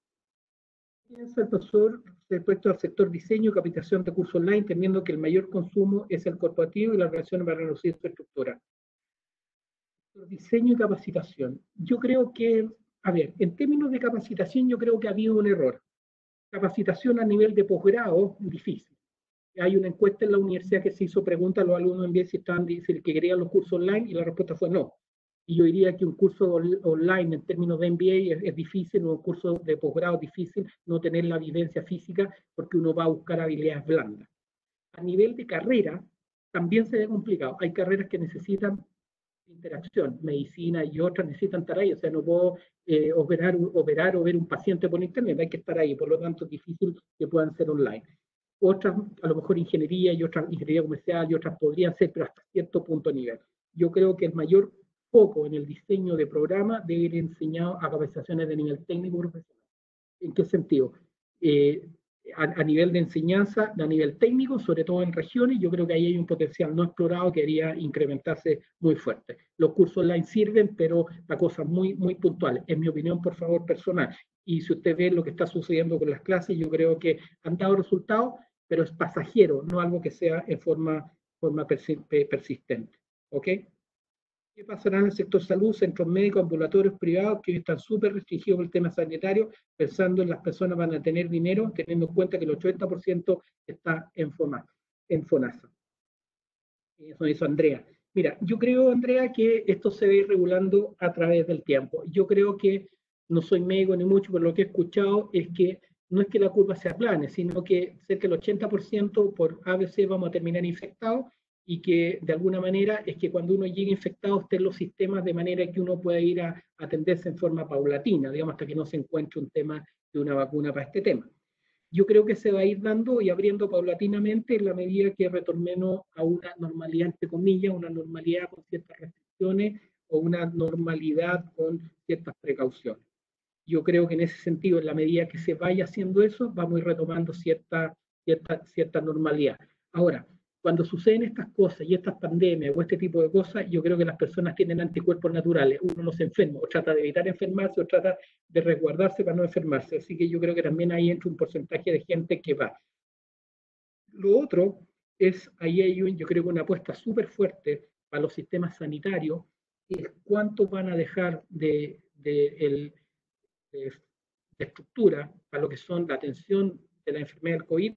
Piensa el profesor respecto al sector diseño y capacitación de cursos online, entendiendo que el mayor consumo es el corporativo y las relaciones para reducir su estructura. Diseño y capacitación. Yo creo que, a ver, en términos de capacitación, yo creo que ha habido un error. Capacitación a nivel de posgrado, difícil. Hay una encuesta en la universidad que se hizo pregunta a los alumnos en MBA si que querían los cursos online, y la respuesta fue no. Y yo diría que un curso online en términos de MBA es difícil, o un curso de posgrado es difícil no tener la vivencia física, porque uno va a buscar habilidades blandas. A nivel de carrera, también se ve complicado. Hay carreras que necesitan interacción, medicina y otras necesitan estar ahí. O sea, no puedo operar o ver un paciente por internet, hay que estar ahí. Por lo tanto, es difícil que puedan ser online. Otras, a lo mejor ingeniería y otras, ingeniería comercial y otras podrían ser, pero hasta cierto punto de nivel. Yo creo que el mayor foco en el diseño de programa debe ir enseñado a capacitaciones de nivel técnico profesional. ¿En qué sentido? A nivel de enseñanza, a nivel técnico, sobre todo en regiones, yo creo que ahí hay un potencial no explorado que debería incrementarse muy fuerte. Los cursos online sirven, pero para cosas muy, muy puntuales. En mi opinión, por favor, personal. Y si usted ve lo que está sucediendo con las clases, yo creo que han dado resultados, pero es pasajero, no algo que sea en forma persistente. ¿Ok? ¿Qué pasará en el sector salud, centros médicos, ambulatorios privados, que hoy están súper restringidos por el tema sanitario, pensando en las personas van a tener dinero, teniendo en cuenta que el 80% está en FONASA? Eso hizo Andrea. Mira, yo creo, Andrea, que esto se va a ir regulando a través del tiempo. Yo creo que, no soy médico ni mucho, pero lo que he escuchado es que no es que la curva sea plana, sino que cerca del 80% por ABC vamos a terminar infectados, y que de alguna manera es que cuando uno llegue infectado estén los sistemas de manera que uno pueda ir a atenderse en forma paulatina, digamos, hasta que no se encuentre un tema de una vacuna para este tema. Yo creo que se va a ir dando y abriendo paulatinamente en la medida que retornemos a una normalidad, entre comillas, una normalidad con ciertas restricciones o una normalidad con ciertas precauciones. Yo creo que en ese sentido, en la medida que se vaya haciendo eso, vamos a ir retomando cierta normalidad. Ahora, cuando suceden estas cosas y estas pandemias o este tipo de cosas, yo creo que las personas tienen anticuerpos naturales. Uno no se enferma, o trata de evitar enfermarse, o trata de resguardarse para no enfermarse. Así que yo creo que también ahí entra un porcentaje de gente que va. Lo otro es, ahí hay yo creo que una apuesta súper fuerte para los sistemas sanitarios, es cuánto van a dejar de estructura para lo que son la atención de la enfermedad del COVID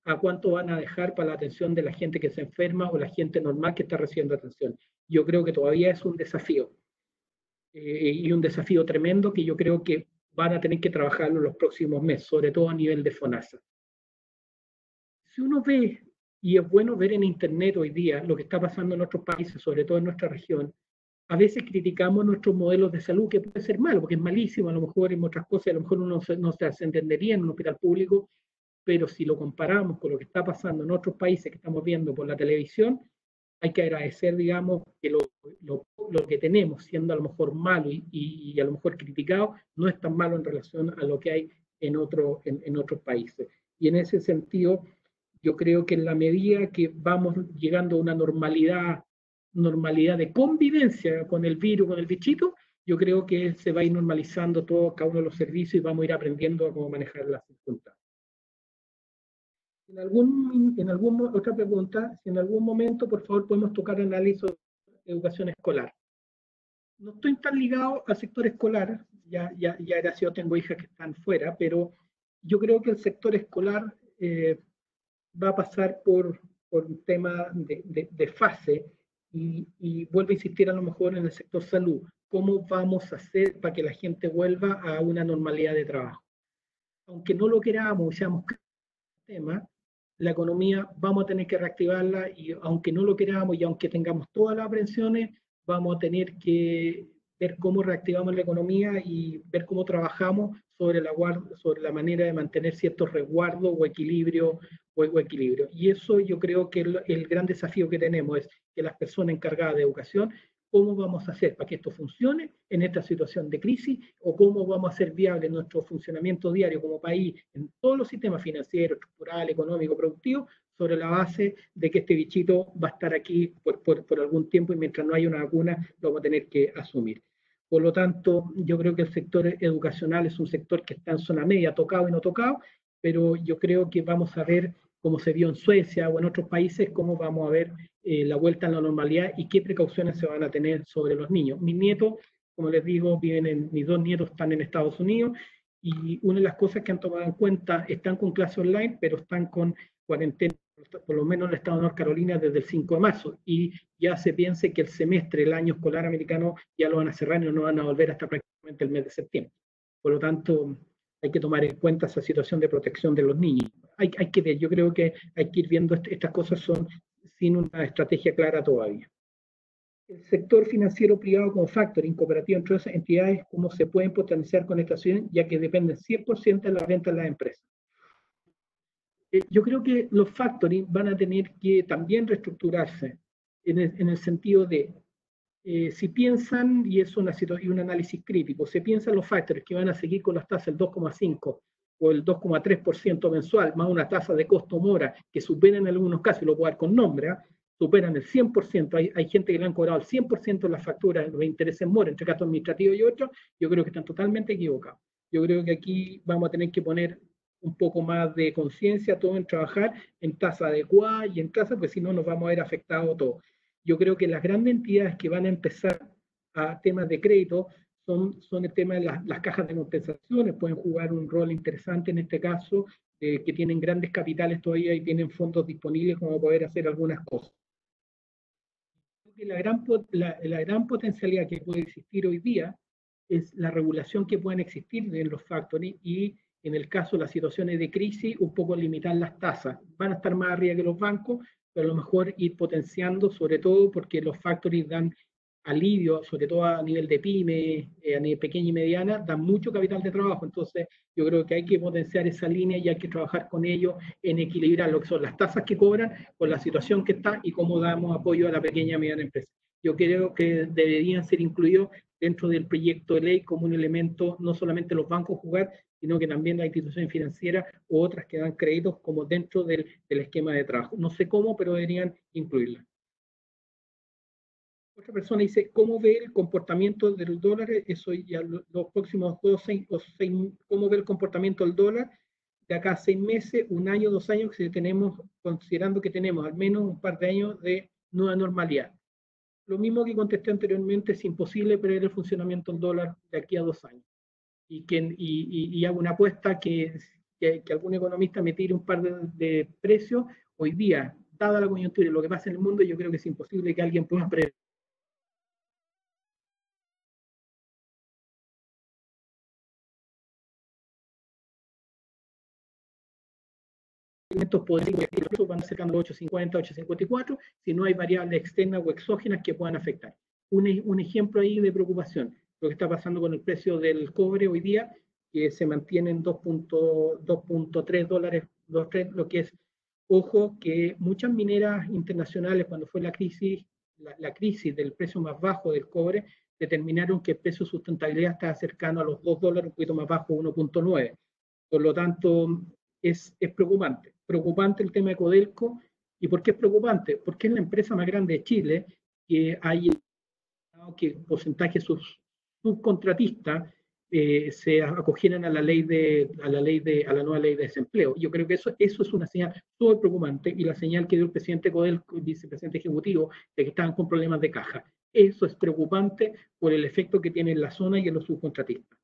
a cuánto van a dejar para la atención de la gente que se enferma o la gente normal que está recibiendo atención. Yo creo que todavía es un desafío, y un desafío tremendo que yo creo que van a tener que trabajarlo en los próximos meses, sobre todo a nivel de FONASA. Si uno ve, y es bueno ver en Internet hoy día lo que está pasando en otros países, sobre todo en nuestra región, a veces criticamos nuestros modelos de salud, que puede ser malo, porque es malísimo, a lo mejor en otras cosas, a lo mejor uno no se entendería en un hospital público, pero si lo comparamos con lo que está pasando en otros países que estamos viendo por la televisión, hay que agradecer, digamos, que lo que tenemos, siendo a lo mejor malo y a lo mejor criticado, no es tan malo en relación a lo que hay en otros países. Y en ese sentido, yo creo que en la medida que vamos llegando a una normalidad de convivencia con el virus, con el bichito, yo creo que se va a ir normalizando todo, cada uno de los servicios y vamos a ir aprendiendo a cómo manejar las circunstancias. Otra pregunta, si en algún momento, por favor, podemos tocar análisis de educación escolar. No estoy tan ligado al sector escolar, ya gracias, yo tengo hijas que están fuera, pero yo creo que el sector escolar va a pasar por un tema de fase y vuelvo a insistir a lo mejor en el sector salud. ¿Cómo vamos a hacer para que la gente vuelva a una normalidad de trabajo? Aunque no lo queramos, seamos tema, la economía vamos a tener que reactivarla y aunque no lo queramos y aunque tengamos todas las aprensiones, vamos a tener que ver cómo reactivamos la economía y ver cómo trabajamos sobre la manera de mantener ciertos resguardos o equilibrio. Y eso yo creo que el gran desafío que tenemos es que las personas encargadas de educación, cómo vamos a hacer para que esto funcione en esta situación de crisis o cómo vamos a hacer viable nuestro funcionamiento diario como país en todos los sistemas financieros, estructural, económico, productivo, sobre la base de que este bichito va a estar aquí por algún tiempo y mientras no haya una vacuna lo vamos a tener que asumir. Por lo tanto, yo creo que el sector educacional es un sector que está en zona media, tocado y no tocado, pero yo creo que vamos a ver cómo se vio en Suecia o en otros países, cómo vamos a ver la vuelta a la normalidad y qué precauciones se van a tener sobre los niños. Mis nietos, como les digo, mis dos nietos están en Estados Unidos y una de las cosas que han tomado en cuenta, están con clase online, pero están con cuarentena, por lo menos en el estado de North Carolina, desde el 5 de marzo. Y ya se piense que el semestre, el año escolar americano, ya lo van a cerrar y no van a volver hasta prácticamente el mes de septiembre. Por lo tanto, hay que tomar en cuenta esa situación de protección de los niños. Hay que ver, yo creo que hay que ir viendo estas cosas son sin una estrategia clara todavía. El sector financiero privado como factoring, cooperativo entre otras entidades, cómo se pueden potenciar con esta situación, ya que dependen 100% de las ventas de las empresas. Yo creo que los factoring van a tener que también reestructurarse en el sentido de, si piensan, y es un análisis crítico, si piensan los factores que van a seguir con las tasas del 2,5 o el 2,3% mensual, más una tasa de costo mora que superan en algunos casos, y lo puedo dar con nombre, superan el 100%, hay gente que le han cobrado el 100% de las facturas, los intereses mora, entre gastos administrativos y otros, yo creo que están totalmente equivocados. Yo creo que aquí vamos a tener que poner un poco más de conciencia, todo en trabajar en tasa adecuada y en tasa, pues si no nos vamos a ver afectados todos. Yo creo que las grandes entidades que van a empezar a temas de crédito son el tema de las cajas de compensaciones, pueden jugar un rol interesante en este caso, que tienen grandes capitales todavía y tienen fondos disponibles como poder hacer algunas cosas. La gran potencialidad que puede existir hoy día es la regulación que pueden existir en los factoring y en el caso de las situaciones de crisis, un poco limitar las tasas. Van a estar más arriba que los bancos, pero a lo mejor ir potenciando, sobre todo porque los factoring dan alivio, sobre todo a nivel de pyme, a nivel pequeña y mediana, dan mucho capital de trabajo. Entonces, yo creo que hay que potenciar esa línea y hay que trabajar con ellos en equilibrar lo que son las tasas que cobran con la situación que está y cómo damos apoyo a la pequeña y mediana empresa. Yo creo que deberían ser incluidos dentro del proyecto de ley como un elemento, no solamente los bancos jugar, sino que también las instituciones financieras u otras que dan créditos como dentro del esquema de trabajo. No sé cómo, pero deberían incluirla. Otra persona dice, ¿cómo ve el comportamiento del dólar? Eso ya los próximos 6, ¿cómo ve el comportamiento del dólar? De acá a 6 meses, 1 año, 2 años, que tenemos, considerando que tenemos al menos un par de años de nueva normalidad. Lo mismo que contesté anteriormente, es imposible prever el funcionamiento del dólar de aquí a 2 años. Y hago una apuesta que que algún economista me tire un par de precios, hoy día, dada la coyuntura y lo que pasa en el mundo, yo creo que es imposible que alguien pueda prever. Van acercando los 850, 854, si no hay variables externas o exógenas que puedan afectar. Un ejemplo ahí de preocupación, lo que está pasando con el precio del cobre hoy día, que se mantiene en 2.3 dólares, lo que es, ojo, que muchas mineras internacionales, cuando fue la crisis del precio más bajo del cobre, determinaron que el precio de sustentabilidad estaba cercano a los 2 dólares, un poquito más bajo, 1.9. Por lo tanto, es preocupante. Preocupante el tema de Codelco. ¿Y por qué es preocupante? Porque es la empresa más grande de Chile, que hay que el porcentaje de sus subcontratistas se acogieran a la nueva ley de desempleo. Yo creo que eso es una señal súper preocupante, y la señal que dio el presidente Codelco, el vicepresidente ejecutivo, de que estaban con problemas de caja. Eso es preocupante por el efecto que tiene en la zona y en los subcontratistas.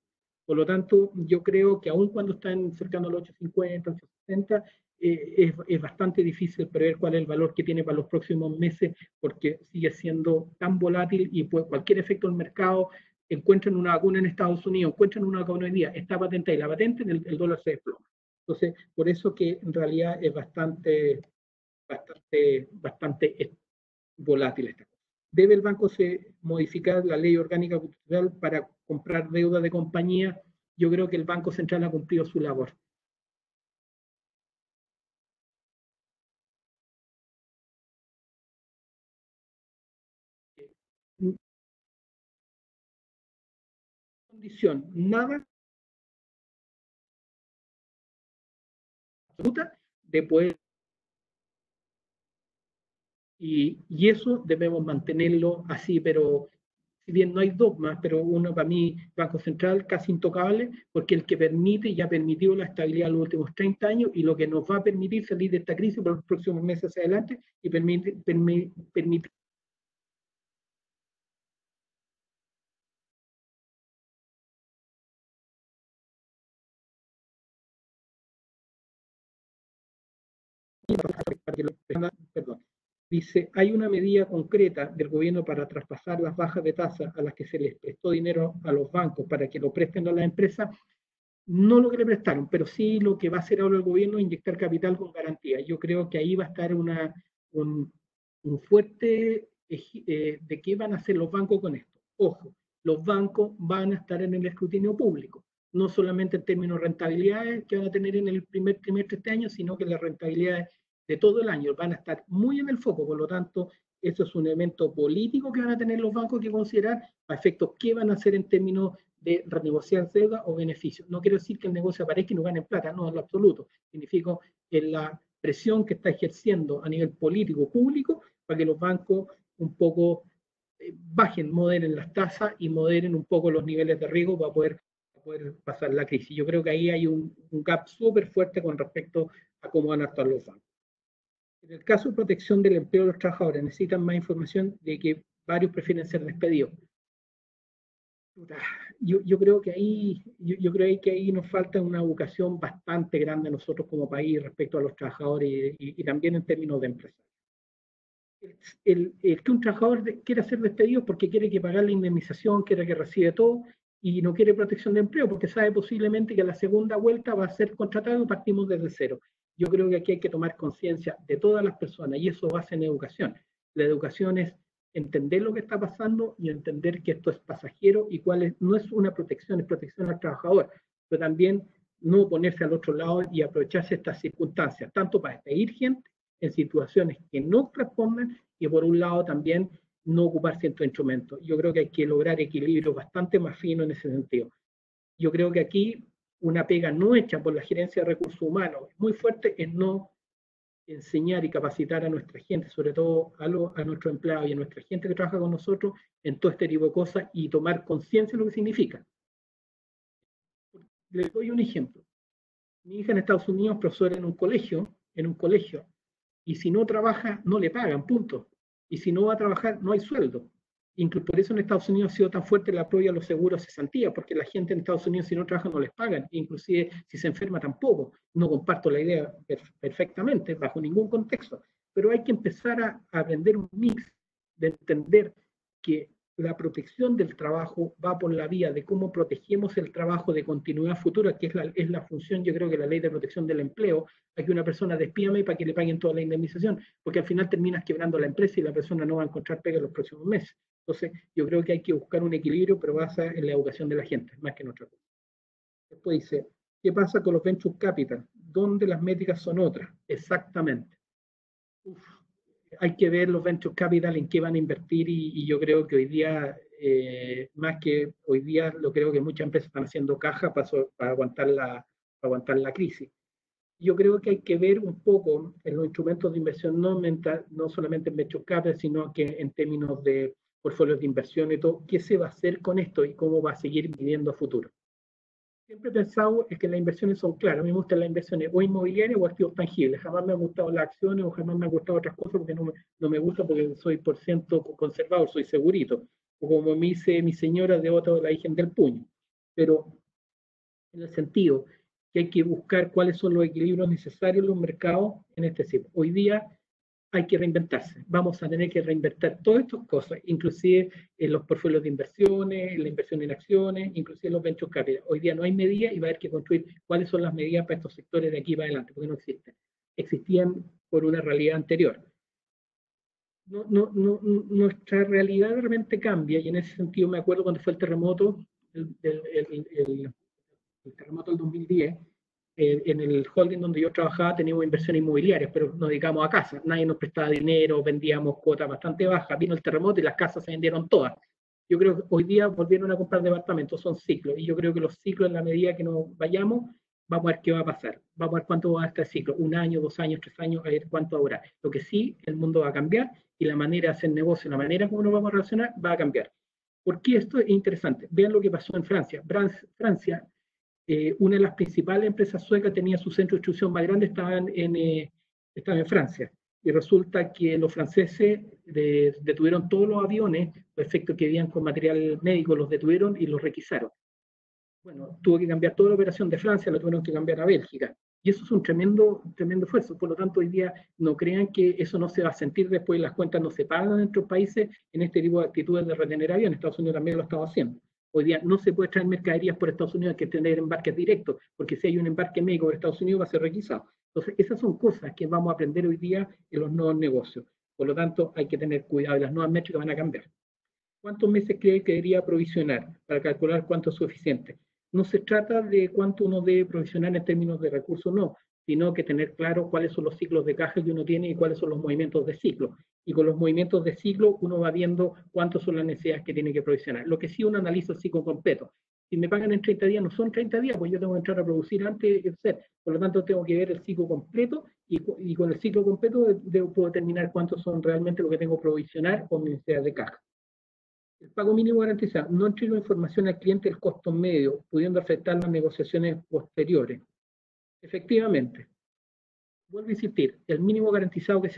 Por lo tanto, yo creo que aun cuando están cercano a los 850, 860, es bastante difícil prever cuál es el valor que tiene para los próximos meses, porque sigue siendo tan volátil y cualquier efecto en el mercado. Encuentran una vacuna en Estados Unidos, encuentran una vacuna hoy día, está patente y la patente, el dólar se desploma. Entonces, por eso que en realidad es bastante volátil esta cosa. ¿Debe el banco modificar la ley orgánica cultural para comprar deuda de compañía? Yo creo que el Banco Central ha cumplido su labor. Condición, nada absoluta de poder, y eso debemos mantenerlo así, pero si bien no hay dogmas, pero uno para mí, Banco Central casi intocable, porque el que permite y ha permitido la estabilidad en los últimos 30 años, y lo que nos va a permitir salir de esta crisis por los próximos meses hacia adelante, y permitir perdón, dice, hay una medida concreta del gobierno para traspasar las bajas de tasa a las que se les prestó dinero a los bancos para que lo presten a las empresas. No lo que le prestaron, pero sí lo que va a hacer ahora el gobierno, inyectar capital con garantía. Yo creo que ahí va a estar un fuerte de qué van a hacer los bancos con esto. Ojo, los bancos van a estar en el escrutinio público, no solamente en términos de rentabilidades que van a tener en el primer trimestre de este año, sino que las rentabilidades de todo el año van a estar muy en el foco. Por lo tanto, eso es un evento político que van a tener los bancos que considerar a efectos qué van a hacer en términos de renegociar deuda o beneficios. No quiero decir que el negocio aparezca y no ganen plata, no, en lo absoluto. Significa en la presión que está ejerciendo a nivel político público para que los bancos un poco bajen, moderen las tasas y moderen un poco los niveles de riesgo para poder pasar la crisis. Yo creo que ahí hay un gap súper fuerte con respecto a cómo van a actuar los bancos. En el caso de protección del empleo de los trabajadores, necesitan más información de que varios prefieren ser despedidos. Yo creo que ahí nos falta una educación bastante grande a nosotros como país respecto a los trabajadores y también en términos de empresarios. Que un trabajador quiera ser despedido porque quiere que pagar la indemnización, quiere que reciba todo y no quiere protección de empleo porque sabe posiblemente que a la segunda vuelta va a ser contratado y partimos desde cero. Yo creo que aquí hay que tomar conciencia de todas las personas y eso basa en educación. La educación es entender lo que está pasando y entender que esto es pasajero y no es una protección, es protección al trabajador, pero también no ponerse al otro lado y aprovecharse estas circunstancias, tanto para despedir gente en situaciones que no responden y por un lado también no ocupar ciertos instrumentos. Yo creo que hay que lograr equilibrios bastante más finos en ese sentido. Yo creo que aquí una pega no hecha por la gerencia de recursos humanos muy fuerte es no enseñar y capacitar a nuestra gente, sobre todo a nuestros empleados y a nuestra gente que trabaja con nosotros en todo este tipo de cosas y tomar conciencia de lo que significa. Les doy un ejemplo. Mi hija en Estados Unidos, profesora en un colegio, y si no trabaja, no le pagan, punto. Y si no va a trabajar, no hay sueldo. Incluso por eso en Estados Unidos ha sido tan fuerte el apoyo a los seguros de cesantía, porque la gente en Estados Unidos si no trabaja no les pagan, inclusive si se enferma tampoco. No comparto la idea perfectamente, bajo ningún contexto, pero hay que empezar a aprender un mix de entender que la protección del trabajo va por la vía de cómo protegemos el trabajo de continuidad futura, que es la función, yo creo que la ley de protección del empleo, a que una persona despídame para que le paguen toda la indemnización, porque al final terminas quebrando la empresa y la persona no va a encontrar pega en los próximos meses. Entonces, yo creo que hay que buscar un equilibrio, pero basado en la educación de la gente, más que en otra cosa. Después dice, ¿qué pasa con los venture capital? ¿Dónde las métricas son otras? Exactamente. Uf, hay que ver los venture capital en qué van a invertir y yo creo que hoy día, más que hoy día, lo creo que muchas empresas están haciendo caja para aguantar la crisis. Yo creo que hay que ver un poco en los instrumentos de inversión, no solamente en venture capital, sino que en términos de portfolios de inversión y todo, qué se va a hacer con esto y cómo va a seguir viviendo a futuro. Siempre he pensado es que las inversiones son claras. A mí me gustan las inversiones o inmobiliarias o activos tangibles. Jamás me han gustado las acciones o jamás me han gustado otras cosas porque no me gusta porque soy por ciento conservador, soy segurito. O como me dice mi señora de otra, la Virgen del Puño. Pero en el sentido que hay que buscar cuáles son los equilibrios necesarios en los mercados en este tipo. Hoy día hay que reinventarse. Vamos a tener que reinventar todas estas cosas, inclusive en los portfolios de inversiones, en la inversión en acciones, inclusive en los venture capital. Hoy día no hay medidas y va a haber que construir cuáles son las medidas para estos sectores de aquí para adelante, porque no existen. Existían por una realidad anterior. Nuestra realidad realmente cambia y en ese sentido me acuerdo cuando fue el terremoto, el terremoto del 2010, en el holding donde yo trabajaba teníamos inversiones inmobiliarias, pero nos dedicamos a casas. Nadie nos prestaba dinero, vendíamos cuotas bastante bajas. Vino el terremoto y las casas se vendieron todas. Yo creo que hoy día volvieron a comprar departamentos, son ciclos. Y yo creo que los ciclos, en la medida que nos vayamos, vamos a ver qué va a pasar. Vamos a ver cuánto va a estar el ciclo. 1 año, 2 años, 3 años, a ver cuánto va a durar. Lo que sí, el mundo va a cambiar y la manera de hacer negocio, la manera como nos vamos a relacionar, va a cambiar. ¿Por qué esto es interesante? Vean lo que pasó en Francia. Francia, una de las principales empresas suecas tenía su centro de distribución más grande, estaba en Francia. Y resulta que los franceses detuvieron todos los aviones, los efectos que habían con material médico, los detuvieron y los requisaron. Bueno, tuvo que cambiar toda la operación de Francia, la tuvieron que cambiar a Bélgica. Y eso es un tremendo esfuerzo. Por lo tanto, hoy día no crean que eso no se va a sentir después, las cuentas no se pagan en otros países en este tipo de actitudes de retener aviones. Estados Unidos también lo estaba haciendo. Hoy día no se puede traer mercaderías por Estados Unidos, hay que tener embarques directos, porque si hay un embarque médico por Estados Unidos va a ser requisado. Entonces, esas son cosas que vamos a aprender hoy día en los nuevos negocios. Por lo tanto, hay que tener cuidado y las nuevas métricas van a cambiar. ¿Cuántos meses cree que debería provisionar para calcular cuánto es suficiente? No se trata de cuánto uno debe provisionar en términos de recursos, no, sino que tener claro cuáles son los ciclos de caja que uno tiene y cuáles son los movimientos de ciclo. Y con los movimientos de ciclo uno va viendo cuántas son las necesidades que tiene que provisionar. Lo que sí uno analiza el ciclo completo. Si me pagan en 30 días, no son 30 días, pues yo tengo que entrar a producir antes de ser. Por lo tanto, tengo que ver el ciclo completo y con el ciclo completo puedo determinar cuántos son realmente lo que tengo que provisionar o mis necesidades de caja. El pago mínimo garantizado no entrega información al cliente del costo medio, pudiendo afectar las negociaciones posteriores. Efectivamente, vuelvo a insistir, el mínimo garantizado que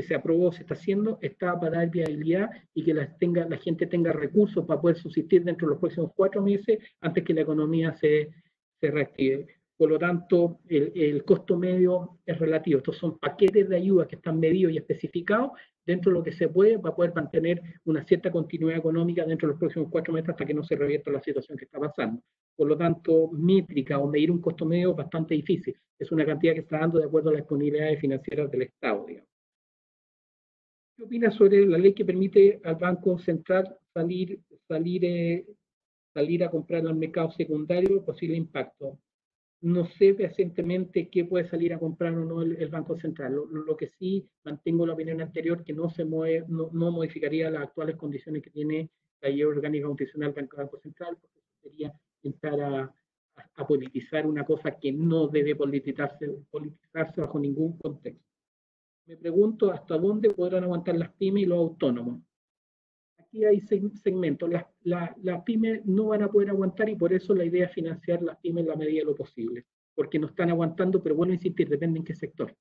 se aprobó, se está haciendo, está para dar viabilidad y que la gente tenga recursos para poder subsistir dentro de los próximos 4 meses antes que la economía se reactive. Por lo tanto, el costo medio es relativo. Estos son paquetes de ayuda que están medidos y especificados dentro de lo que se puede para poder mantener una cierta continuidad económica dentro de los próximos 4 meses hasta que no se revierta la situación que está pasando. Por lo tanto, métrica o medir un costo medio es bastante difícil. Es una cantidad que está dando de acuerdo a las disponibilidades financieras del Estado, digamos. ¿Qué opinas sobre la ley que permite al Banco Central salir a comprar al mercado secundario? Posible impacto. No sé recientemente qué puede salir a comprar o no el Banco Central. Lo que sí mantengo la opinión anterior, que no modificaría las actuales condiciones que tiene la ley orgánica constitucional del Banco Central, porque sería entrar a politizar una cosa que no debe politizarse bajo ningún contexto. Me pregunto hasta dónde podrán aguantar las pymes y los autónomos. Aquí hay segmentos. Las pymes no van a poder aguantar y por eso la idea es financiar las pymes en la medida de lo posible, porque no están aguantando, pero vuelvo a insistir, depende en qué sector.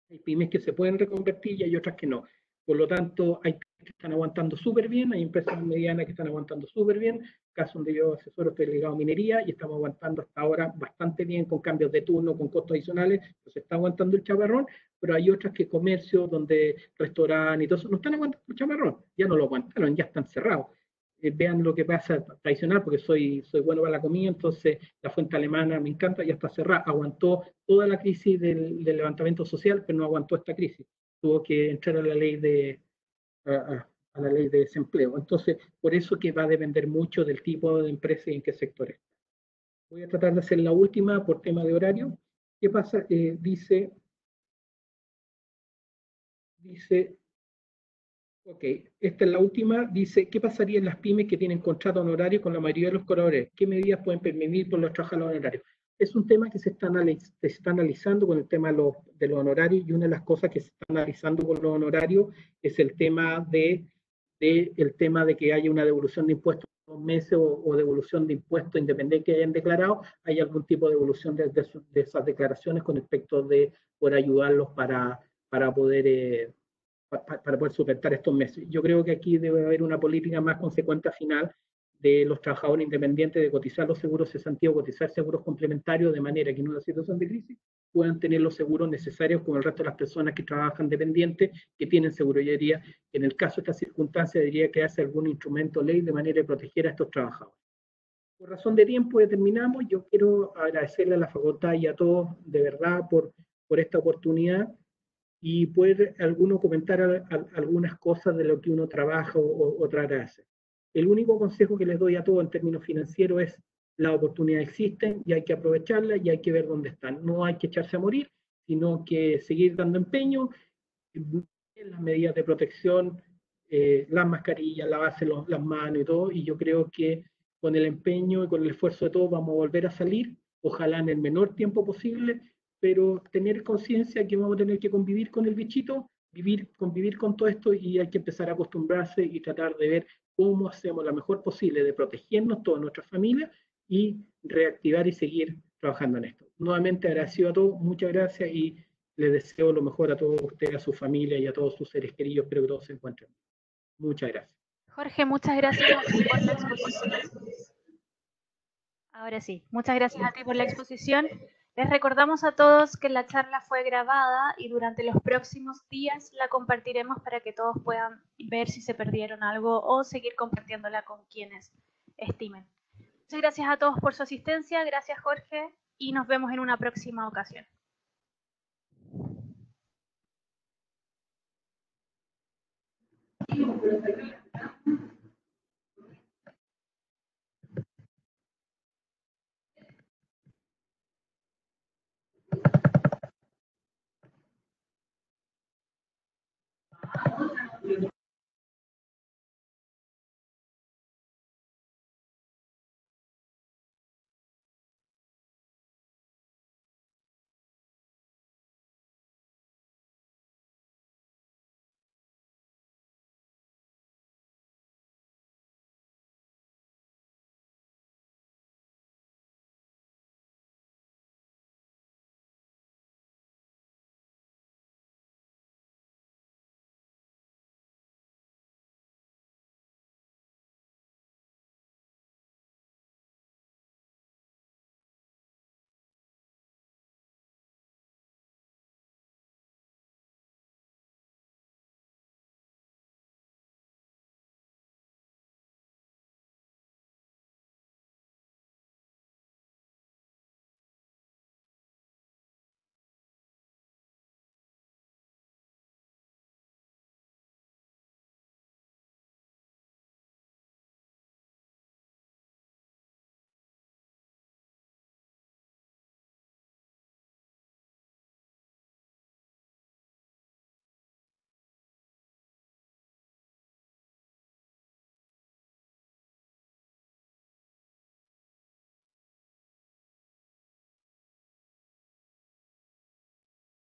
Hay pymes que se pueden reconvertir y hay otras que no. Por lo tanto, hay que están aguantando súper bien, hay empresas medianas que están aguantando súper bien, caso donde yo asesoro, estoy ligado a minería y estamos aguantando hasta ahora bastante bien con cambios de turno, con costos adicionales, se está aguantando el chaparrón, pero hay otras que comercio, donde restaurantes y todo eso, no están aguantando el chaparrón, ya no lo aguantaron, ya están cerrados. Vean lo que pasa tradicional, porque soy bueno para la comida, entonces la fuente alemana me encanta, ya está cerrada, aguantó toda la crisis del levantamiento social, pero no aguantó esta crisis, tuvo que entrar a la ley a la ley de desempleo. Entonces, por eso que va a depender mucho del tipo de empresa y en qué sectores. Voy a tratar de hacer la última por tema de horario. ¿Qué pasa? Dice, ok, esta es la última. Dice, ¿qué pasaría en las pymes que tienen contrato honorario con la mayoría de los colaboradores? ¿Qué medidas pueden permitir por los trabajadores honorarios? Es un tema que se está analizando con el tema de los honorarios, y una de las cosas que se está analizando con los honorarios es el tema de que haya una devolución de impuestos por 2 meses o devolución de impuestos independiente que hayan declarado, hay algún tipo de devolución de esas declaraciones con respecto de poder ayudarlos para poder solventar estos meses. Yo creo que aquí debe haber una política más consecuente final de los trabajadores independientes de cotizar los seguros cesantíos, cotizar seguros complementarios, de manera que en una situación de crisis puedan tener los seguros necesarios como el resto de las personas que trabajan dependientes, que tienen seguro. Yo diría que en el caso de esta circunstancia debería crearse algún instrumento ley de manera de proteger a estos trabajadores. Por razón de tiempo determinamos, yo quiero agradecerle a la facultad y a todos de verdad por esta oportunidad, y puede alguno comentar algunas cosas de lo que uno trabaja o trata de hacer. El único consejo que les doy a todos en términos financieros es: las oportunidades existen y hay que aprovecharlas y hay que ver dónde están. No hay que echarse a morir, sino que seguir dando empeño en las medidas de protección, las mascarillas, lavarse las manos y todo, y yo creo que con el empeño y con el esfuerzo de todos vamos a volver a salir, ojalá en el menor tiempo posible, pero tener conciencia que vamos a tener que convivir con el bichito, convivir con todo esto, y hay que empezar a acostumbrarse y tratar de ver cómo hacemos lo mejor posible de protegernos, toda nuestra familia, y reactivar y seguir trabajando en esto. Nuevamente agradecido a todos, muchas gracias, y les deseo lo mejor a todos ustedes, a su familia y a todos sus seres queridos. Espero que todos se encuentren. Muchas gracias. Jorge, muchas gracias a ti por la exposición. Ahora sí, muchas gracias a ti por la exposición. Les recordamos a todos que la charla fue grabada y durante los próximos días la compartiremos para que todos puedan ver si se perdieron algo o seguir compartiéndola con quienes estimen. Muchas gracias a todos por su asistencia, gracias Jorge, y nos vemos en una próxima ocasión.